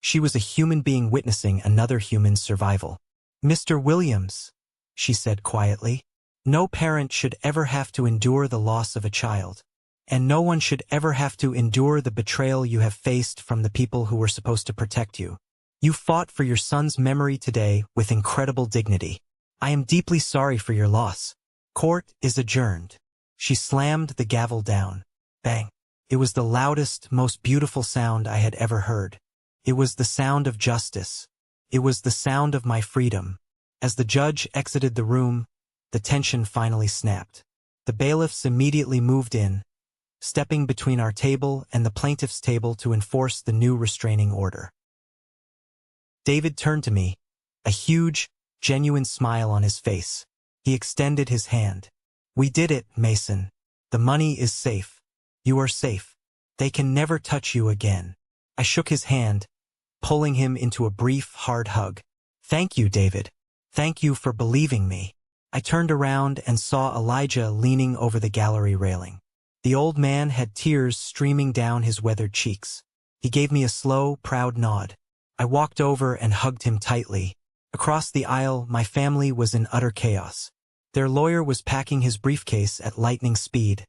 She was a human being witnessing another human's survival. Mr. Williams, she said quietly, no parent should ever have to endure the loss of a child. And no one should ever have to endure the betrayal you have faced from the people who were supposed to protect you. You fought for your son's memory today with incredible dignity. I am deeply sorry for your loss. Court is adjourned. She slammed the gavel down. Bang. It was the loudest, most beautiful sound I had ever heard. It was the sound of justice. It was the sound of my freedom. As the judge exited the room, the tension finally snapped. The bailiffs immediately moved in, stepping between our table and the plaintiff's table to enforce the new restraining order. David turned to me, a huge, genuine smile on his face. He extended his hand. We did it, Mason. The money is safe. You are safe. They can never touch you again. I shook his hand, pulling him into a brief, hard hug. Thank you, David. Thank you for believing me. I turned around and saw Elijah leaning over the gallery railing. The old man had tears streaming down his weathered cheeks. He gave me a slow, proud nod. I walked over and hugged him tightly. Across the aisle, my family was in utter chaos. Their lawyer was packing his briefcase at lightning speed,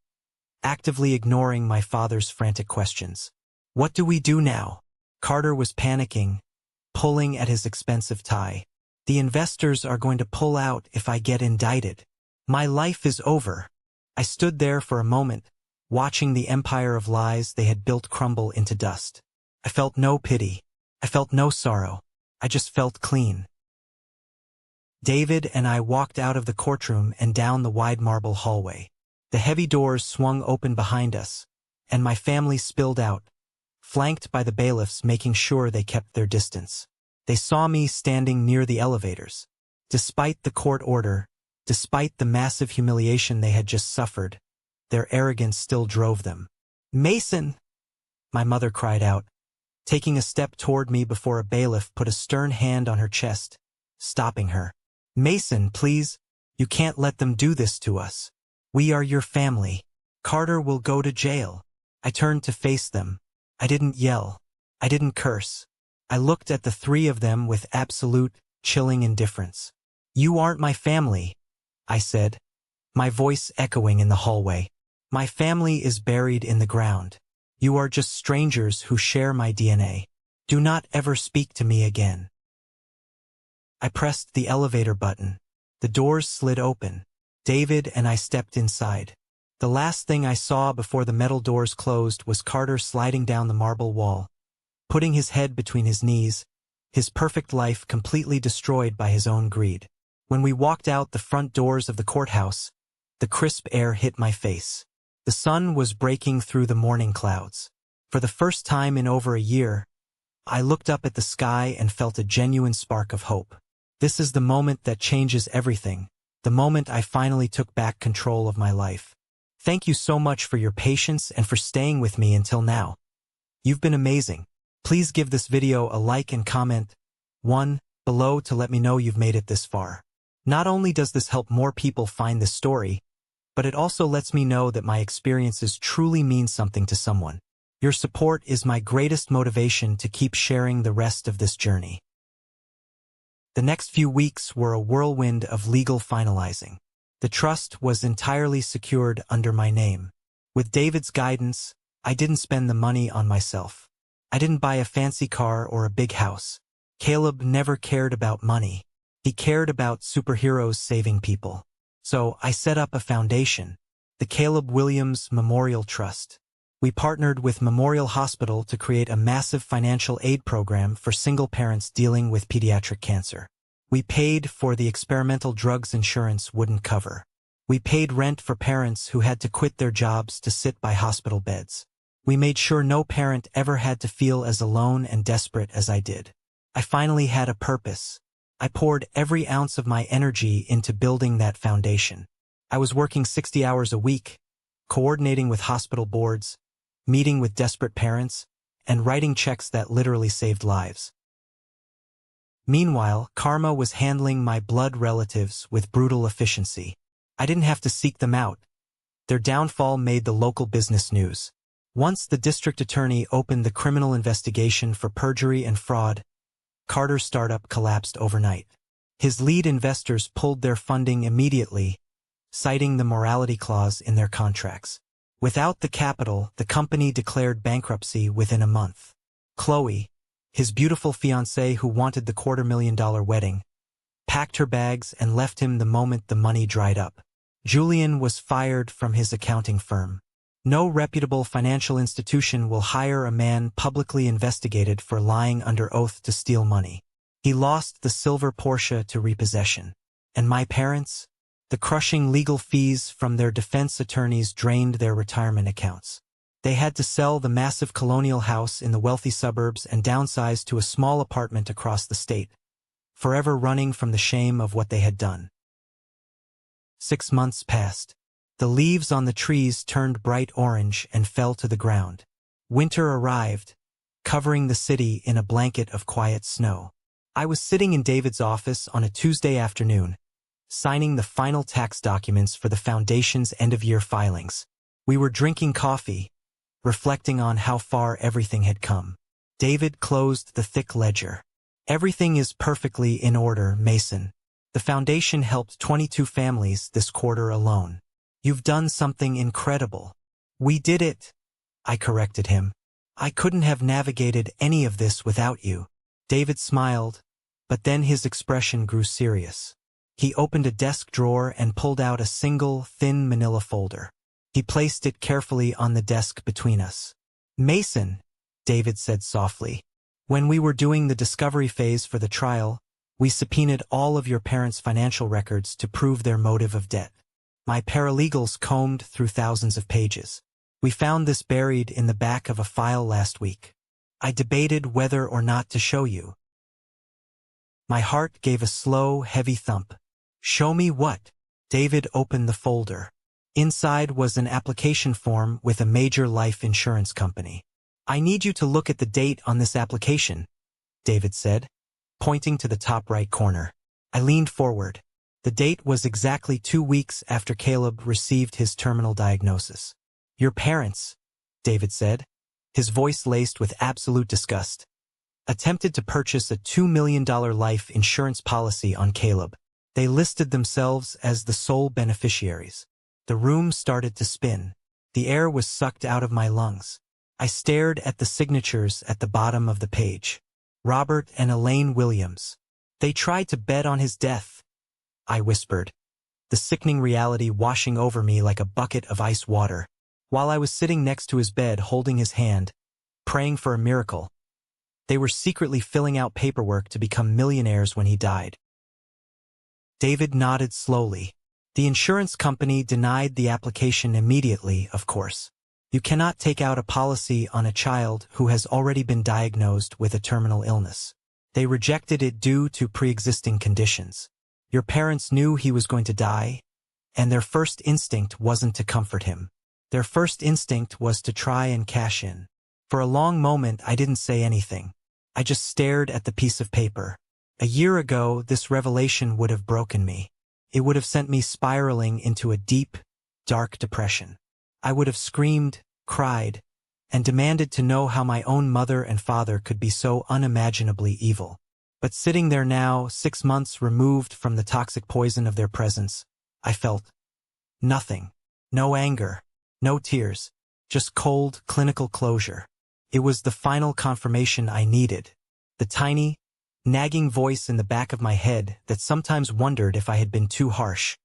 actively ignoring my father's frantic questions. What do we do now? Carter was panicking, pulling at his expensive tie. The investors are going to pull out if I get indicted. My life is over. I stood there for a moment, watching the empire of lies they had built crumble into dust. I felt no pity. I felt no sorrow. I just felt clean. David and I walked out of the courtroom and down the wide marble hallway. The heavy doors swung open behind us, and my family spilled out, flanked by the bailiffs making sure they kept their distance. They saw me standing near the elevators. Despite the court order, despite the massive humiliation they had just suffered, their arrogance still drove them. "Mason!" my mother cried out, taking a step toward me before a bailiff put a stern hand on her chest, stopping her. "Mason, please, you can't let them do this to us. We are your family. Carter will go to jail." I turned to face them. I didn't yell. I didn't curse. I looked at the three of them with absolute, chilling indifference. "You aren't my family," I said, my voice echoing in the hallway. "My family is buried in the ground. You are just strangers who share my DNA. Do not ever speak to me again." I pressed the elevator button. The doors slid open. David and I stepped inside. The last thing I saw before the metal doors closed was Carter sliding down the marble wall, putting his head between his knees, his perfect life completely destroyed by his own greed. When we walked out the front doors of the courthouse, the crisp air hit my face. The sun was breaking through the morning clouds. For the first time in over a year, I looked up at the sky and felt a genuine spark of hope. This is the moment that changes everything, the moment I finally took back control of my life. Thank you so much for your patience and for staying with me until now. You've been amazing. Please give this video a like and comment one below to let me know you've made it this far. Not only does this help more people find this story, but it also lets me know that my experiences truly mean something to someone. Your support is my greatest motivation to keep sharing the rest of this journey. The next few weeks were a whirlwind of legal finalizing. The trust was entirely secured under my name. With David's guidance, I didn't spend the money on myself. I didn't buy a fancy car or a big house. Caleb never cared about money. He cared about superheroes saving people. So I set up a foundation, the Caleb Williams Memorial Trust. We partnered with Memorial Hospital to create a massive financial aid program for single parents dealing with pediatric cancer. We paid for the experimental drugs insurance wouldn't cover. We paid rent for parents who had to quit their jobs to sit by hospital beds. We made sure no parent ever had to feel as alone and desperate as I did. I finally had a purpose. I poured every ounce of my energy into building that foundation. I was working 60 hours a week, coordinating with hospital boards, meeting with desperate parents, and writing checks that literally saved lives. Meanwhile, karma was handling my blood relatives with brutal efficiency. I didn't have to seek them out. Their downfall made the local business news. Once the district attorney opened the criminal investigation for perjury and fraud, Carter's startup collapsed overnight. His lead investors pulled their funding immediately, citing the morality clause in their contracts. Without the capital, the company declared bankruptcy within a month. Chloe, his beautiful fiancée who wanted the $250,000 wedding, packed her bags and left him the moment the money dried up. Julian was fired from his accounting firm. No reputable financial institution will hire a man publicly investigated for lying under oath to steal money. He lost the silver Porsche to repossession. And my parents? The crushing legal fees from their defense attorneys drained their retirement accounts. They had to sell the massive colonial house in the wealthy suburbs and downsize to a small apartment across the state, forever running from the shame of what they had done. 6 months passed. The leaves on the trees turned bright orange and fell to the ground. Winter arrived, covering the city in a blanket of quiet snow. I was sitting in David's office on a Tuesday afternoon, signing the final tax documents for the foundation's end-of-year filings. We were drinking coffee, reflecting on how far everything had come. David closed the thick ledger. "Everything is perfectly in order, Mason. The foundation helped 22 families this quarter alone. You've done something incredible." "We did it," I corrected him. "I couldn't have navigated any of this without you." David smiled, but then his expression grew serious. He opened a desk drawer and pulled out a single, thin manila folder. He placed it carefully on the desk between us. "Mason," David said softly, "when we were doing the discovery phase for the trial, We subpoenaed all of your parents' financial records to prove their motive of debt. My paralegals combed through thousands of pages. We found this buried in the back of a file last week. I debated whether or not to show you. My heart gave a slow, heavy thump. Show me what? David opened the folder. Inside was an application form with a major life insurance company. I need you to look at the date on this application, David said, pointing to the top right corner. I leaned forward. The date was exactly 2 weeks after Caleb received his terminal diagnosis. Your parents, David said, his voice laced with absolute disgust, attempted to purchase a $2 million life insurance policy on Caleb. They listed themselves as the sole beneficiaries. The room started to spin. The air was sucked out of my lungs. I stared at the signatures at the bottom of the page. Robert and Elaine Williams. They tried to bet on his death, I whispered, the sickening reality washing over me like a bucket of ice water. While I was sitting next to his bed holding his hand, praying for a miracle, they were secretly filling out paperwork to become millionaires when he died. David nodded slowly. The insurance company denied the application immediately, of course. You cannot take out a policy on a child who has already been diagnosed with a terminal illness. They rejected it due to pre-existing conditions. Your parents knew he was going to die, and their first instinct wasn't to comfort him. Their first instinct was to try and cash in. For a long moment, I didn't say anything. I just stared at the piece of paper. A year ago, this revelation would have broken me. It would have sent me spiraling into a deep, dark depression. I would have screamed, cried, and demanded to know how my own mother and father could be so unimaginably evil. But sitting there now, 6 months removed from the toxic poison of their presence, I felt nothing. No anger, no tears, just cold, clinical closure. It was the final confirmation I needed. The tiny, nagging voice in the back of my head that sometimes wondered if I had been too harsh,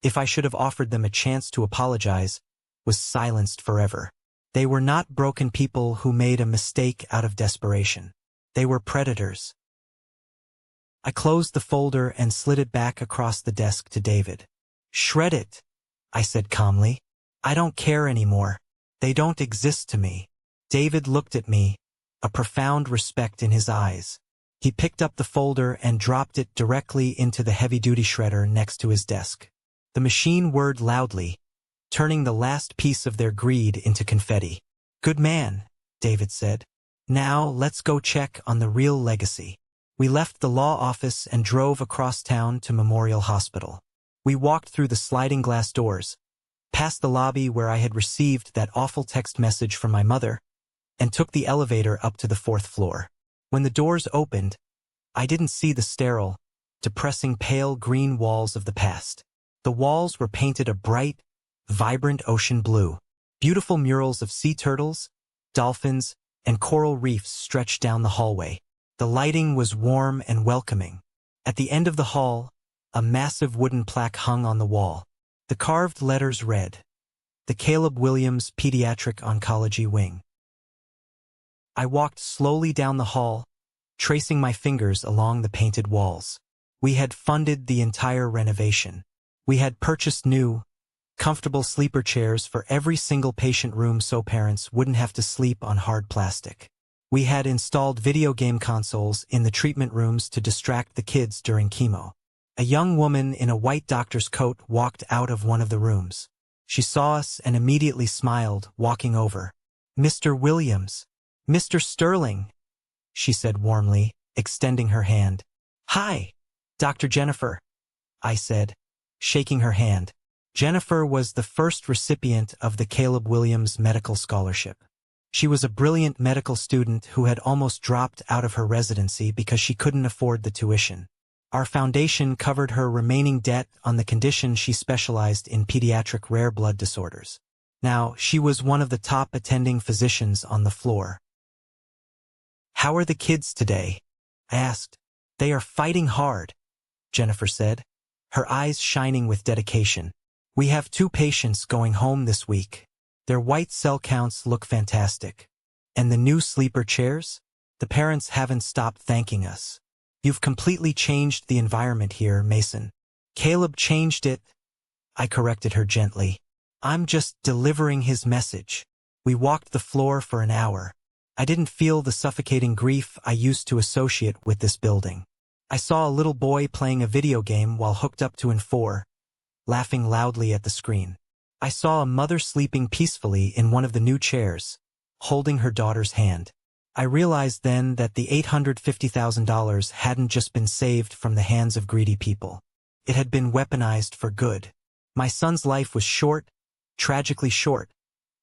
if I should have offered them a chance to apologize, was silenced forever. They were not broken people who made a mistake out of desperation. They were predators. I closed the folder and slid it back across the desk to David. Shred it, I said calmly. I don't care anymore. They don't exist to me. David looked at me, a profound respect in his eyes. He picked up the folder and dropped it directly into the heavy-duty shredder next to his desk. The machine whirred loudly, turning the last piece of their greed into confetti. Good man, David said. Now let's go check on the real legacy. We left the law office and drove across town to Memorial Hospital. We walked through the sliding glass doors, past the lobby where I had received that awful text message from my mother, and took the elevator up to the 4th floor. When the doors opened, I didn't see the sterile, depressing pale green walls of the past. The walls were painted a bright, vibrant ocean blue. Beautiful murals of sea turtles, dolphins, and coral reefs stretched down the hallway. The lighting was warm and welcoming. At the end of the hall, a massive wooden plaque hung on the wall. The carved letters read, "The Caleb Williams Pediatric Oncology Wing." I walked slowly down the hall, tracing my fingers along the painted walls. We had funded the entire renovation. We had purchased new, comfortable sleeper chairs for every single patient room so parents wouldn't have to sleep on hard plastic. We had installed video game consoles in the treatment rooms to distract the kids during chemo. A young woman in a white doctor's coat walked out of one of the rooms. She saw us and immediately smiled, walking over. "Mr. Williams, Mr. Sterling," she said warmly, extending her hand. "Hi, Dr. Jennifer," I said, shaking her hand. Jennifer was the first recipient of the Caleb Williams Medical Scholarship. She was a brilliant medical student who had almost dropped out of her residency because she couldn't afford the tuition. Our foundation covered her remaining debt on the condition she specialized in pediatric rare blood disorders. Now, she was one of the top attending physicians on the floor. "How are the kids today?" I asked. "They are fighting hard," Jennifer said, her eyes shining with dedication. "We have 2 patients going home this week. Their white cell counts look fantastic. And the new sleeper chairs? The parents haven't stopped thanking us. You've completely changed the environment here, Mason. Caleb changed it, I corrected her gently. I'm just delivering his message. We walked the floor for an hour. I didn't feel the suffocating grief I used to associate with this building. I saw a little boy playing a video game while hooked up to N4, laughing loudly at the screen. I saw a mother sleeping peacefully in one of the new chairs, holding her daughter's hand. I realized then that the $850,000 hadn't just been saved from the hands of greedy people. It had been weaponized for good. My son's life was short, tragically short,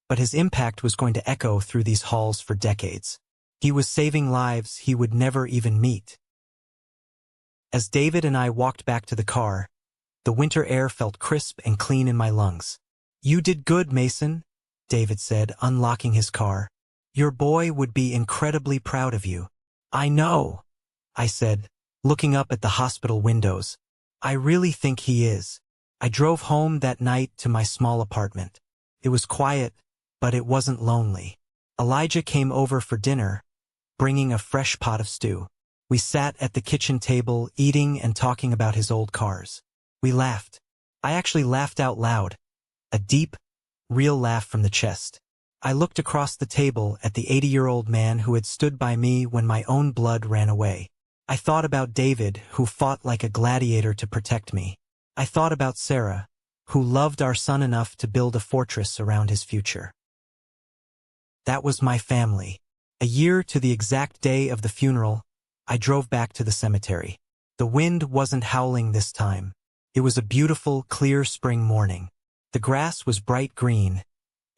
but his impact was going to echo through these halls for decades. He was saving lives he would never even meet. As David and I walked back to the car, the winter air felt crisp and clean in my lungs. You did good, Mason, David said, unlocking his car. Your boy would be incredibly proud of you. I know, I said, looking up at the hospital windows. I really think he is. I drove home that night to my small apartment. It was quiet, but it wasn't lonely. Elijah came over for dinner, bringing a fresh pot of stew. We sat at the kitchen table, eating and talking about his old cars. We laughed. I actually laughed out loud. A deep, real laugh from the chest. I looked across the table at the 80-year-old man who had stood by me when my own blood ran away. I thought about David, who fought like a gladiator to protect me. I thought about Sarah, who loved our son enough to build a fortress around his future. That was my family. A year to the exact day of the funeral, I drove back to the cemetery. The wind wasn't howling this time. It was a beautiful, clear spring morning. The grass was bright green,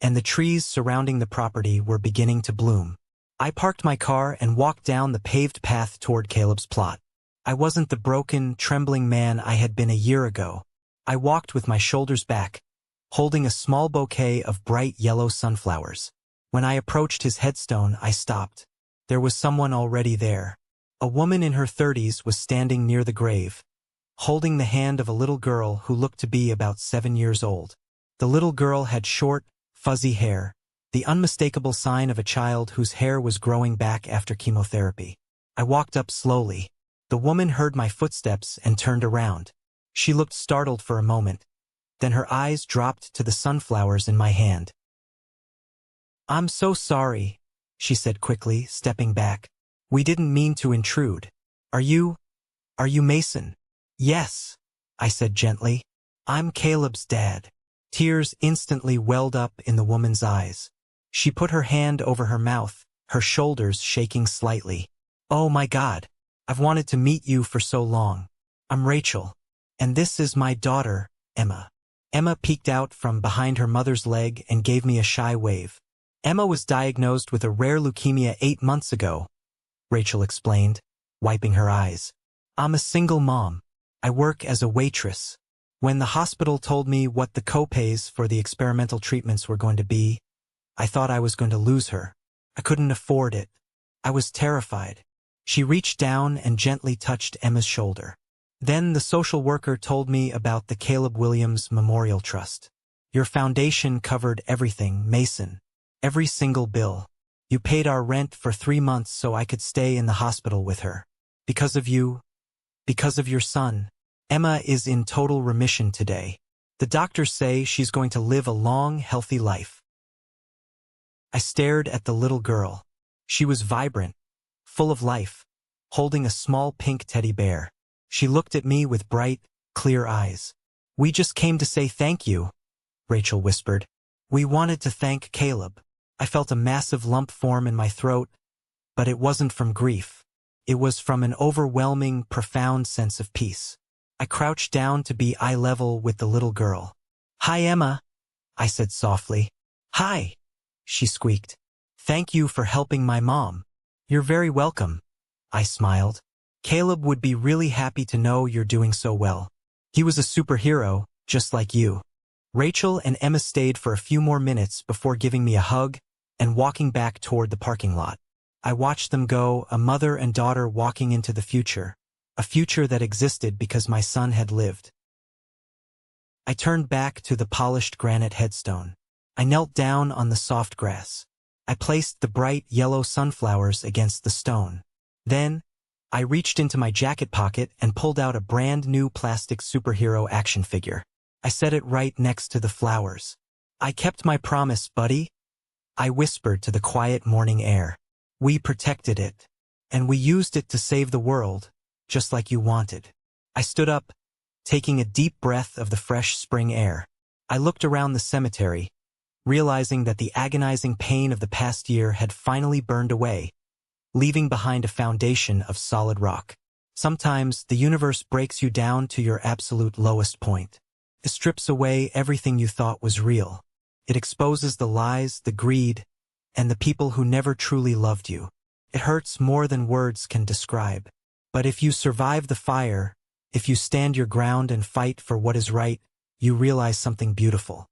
and the trees surrounding the property were beginning to bloom. I parked my car and walked down the paved path toward Caleb's plot. I wasn't the broken, trembling man I had been a year ago. I walked with my shoulders back, holding a small bouquet of bright yellow sunflowers. When I approached his headstone, I stopped. There was someone already there. A woman in her 30s was standing near the grave, holding the hand of a little girl who looked to be about 7 years old. The little girl had short, fuzzy hair, the unmistakable sign of a child whose hair was growing back after chemotherapy. I walked up slowly. The woman heard my footsteps and turned around. She looked startled for a moment. Then her eyes dropped to the sunflowers in my hand. I'm so sorry, she said quickly, stepping back. We didn't mean to intrude. Are you Mason? Yes, I said gently. I'm Caleb's dad. Tears instantly welled up in the woman's eyes. She put her hand over her mouth, her shoulders shaking slightly. Oh my God, I've wanted to meet you for so long. I'm Rachel, and this is my daughter, Emma. Emma peeked out from behind her mother's leg and gave me a shy wave. Emma was diagnosed with a rare leukemia 8 months ago, Rachel explained, wiping her eyes. I'm a single mom. I work as a waitress. When the hospital told me what the copays for the experimental treatments were going to be, I thought I was going to lose her. I couldn't afford it. I was terrified. She reached down and gently touched Emma's shoulder. Then the social worker told me about the Caleb Williams Memorial Trust. Your foundation covered everything, Mason. Every single bill. You paid our rent for 3 months so I could stay in the hospital with her. Because of you, because of your son, Emma is in total remission today. The doctors say she's going to live a long, healthy life. I stared at the little girl. She was vibrant, full of life, holding a small pink teddy bear. She looked at me with bright, clear eyes. We just came to say thank you, Rachel whispered. We wanted to thank Caleb. I felt a massive lump form in my throat, but it wasn't from grief. It was from an overwhelming, profound sense of peace. I crouched down to be eye level with the little girl. Hi, Emma, I said softly. Hi, she squeaked. Thank you for helping my mom. You're very welcome, I smiled. Caleb would be really happy to know you're doing so well. He was a superhero, just like you. Rachel and Emma stayed for a few more minutes before giving me a hug and walking back toward the parking lot. I watched them go, a mother and daughter walking into the future, a future that existed because my son had lived. I turned back to the polished granite headstone. I knelt down on the soft grass. I placed the bright yellow sunflowers against the stone. Then, I reached into my jacket pocket and pulled out a brand new plastic superhero action figure. I set it right next to the flowers. I kept my promise, buddy. I whispered to the quiet morning air. We protected it. And we used it to save the world, just like you wanted. I stood up, taking a deep breath of the fresh spring air. I looked around the cemetery, realizing that the agonizing pain of the past year had finally burned away, leaving behind a foundation of solid rock. Sometimes the universe breaks you down to your absolute lowest point. It strips away everything you thought was real. It exposes the lies, the greed, and the people who never truly loved you. It hurts more than words can describe. But if you survive the fire, if you stand your ground and fight for what is right, you realize something beautiful.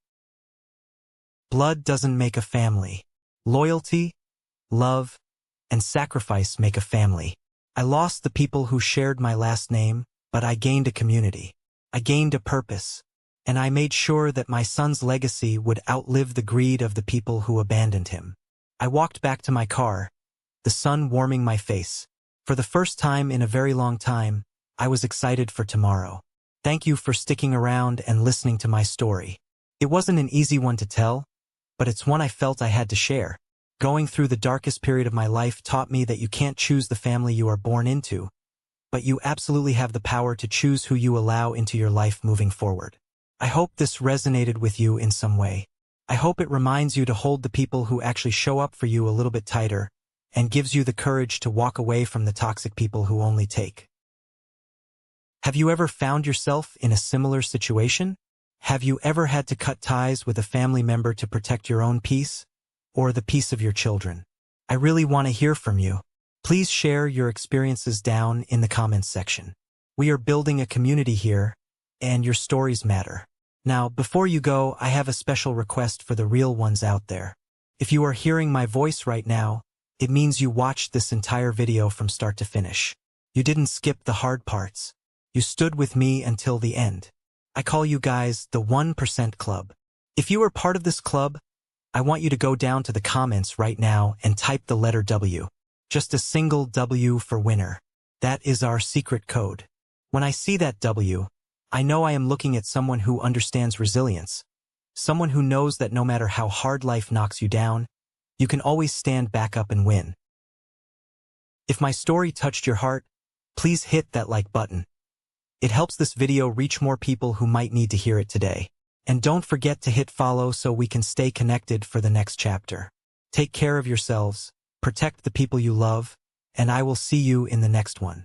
Blood doesn't make a family. Loyalty, love, and sacrifice make a family. I lost the people who shared my last name, but I gained a community. I gained a purpose, and I made sure that my son's legacy would outlive the greed of the people who abandoned him. I walked back to my car, the sun warming my face. For the first time in a very long time, I was excited for tomorrow. Thank you for sticking around and listening to my story. It wasn't an easy one to tell, but it's one I felt I had to share. Going through the darkest period of my life taught me that you can't choose the family you are born into, but you absolutely have the power to choose who you allow into your life moving forward. I hope this resonated with you in some way. I hope it reminds you to hold the people who actually show up for you a little bit tighter and gives you the courage to walk away from the toxic people who only take. Have you ever found yourself in a similar situation? Have you ever had to cut ties with a family member to protect your own peace, or the peace of your children? I really want to hear from you. Please share your experiences down in the comments section. We are building a community here, and your stories matter. Now, before you go, I have a special request for the real ones out there. If you are hearing my voice right now, it means you watched this entire video from start to finish. You didn't skip the hard parts. You stood with me until the end. I call you guys the 1% Club. If you are part of this club, I want you to go down to the comments right now and type the letter W. Just a single W for winner. That is our secret code. When I see that W, I know I am looking at someone who understands resilience. Someone who knows that no matter how hard life knocks you down, you can always stand back up and win. If my story touched your heart, please hit that like button. It helps this video reach more people who might need to hear it today. And don't forget to hit follow so we can stay connected for the next chapter. Take care of yourselves, protect the people you love, and I will see you in the next one.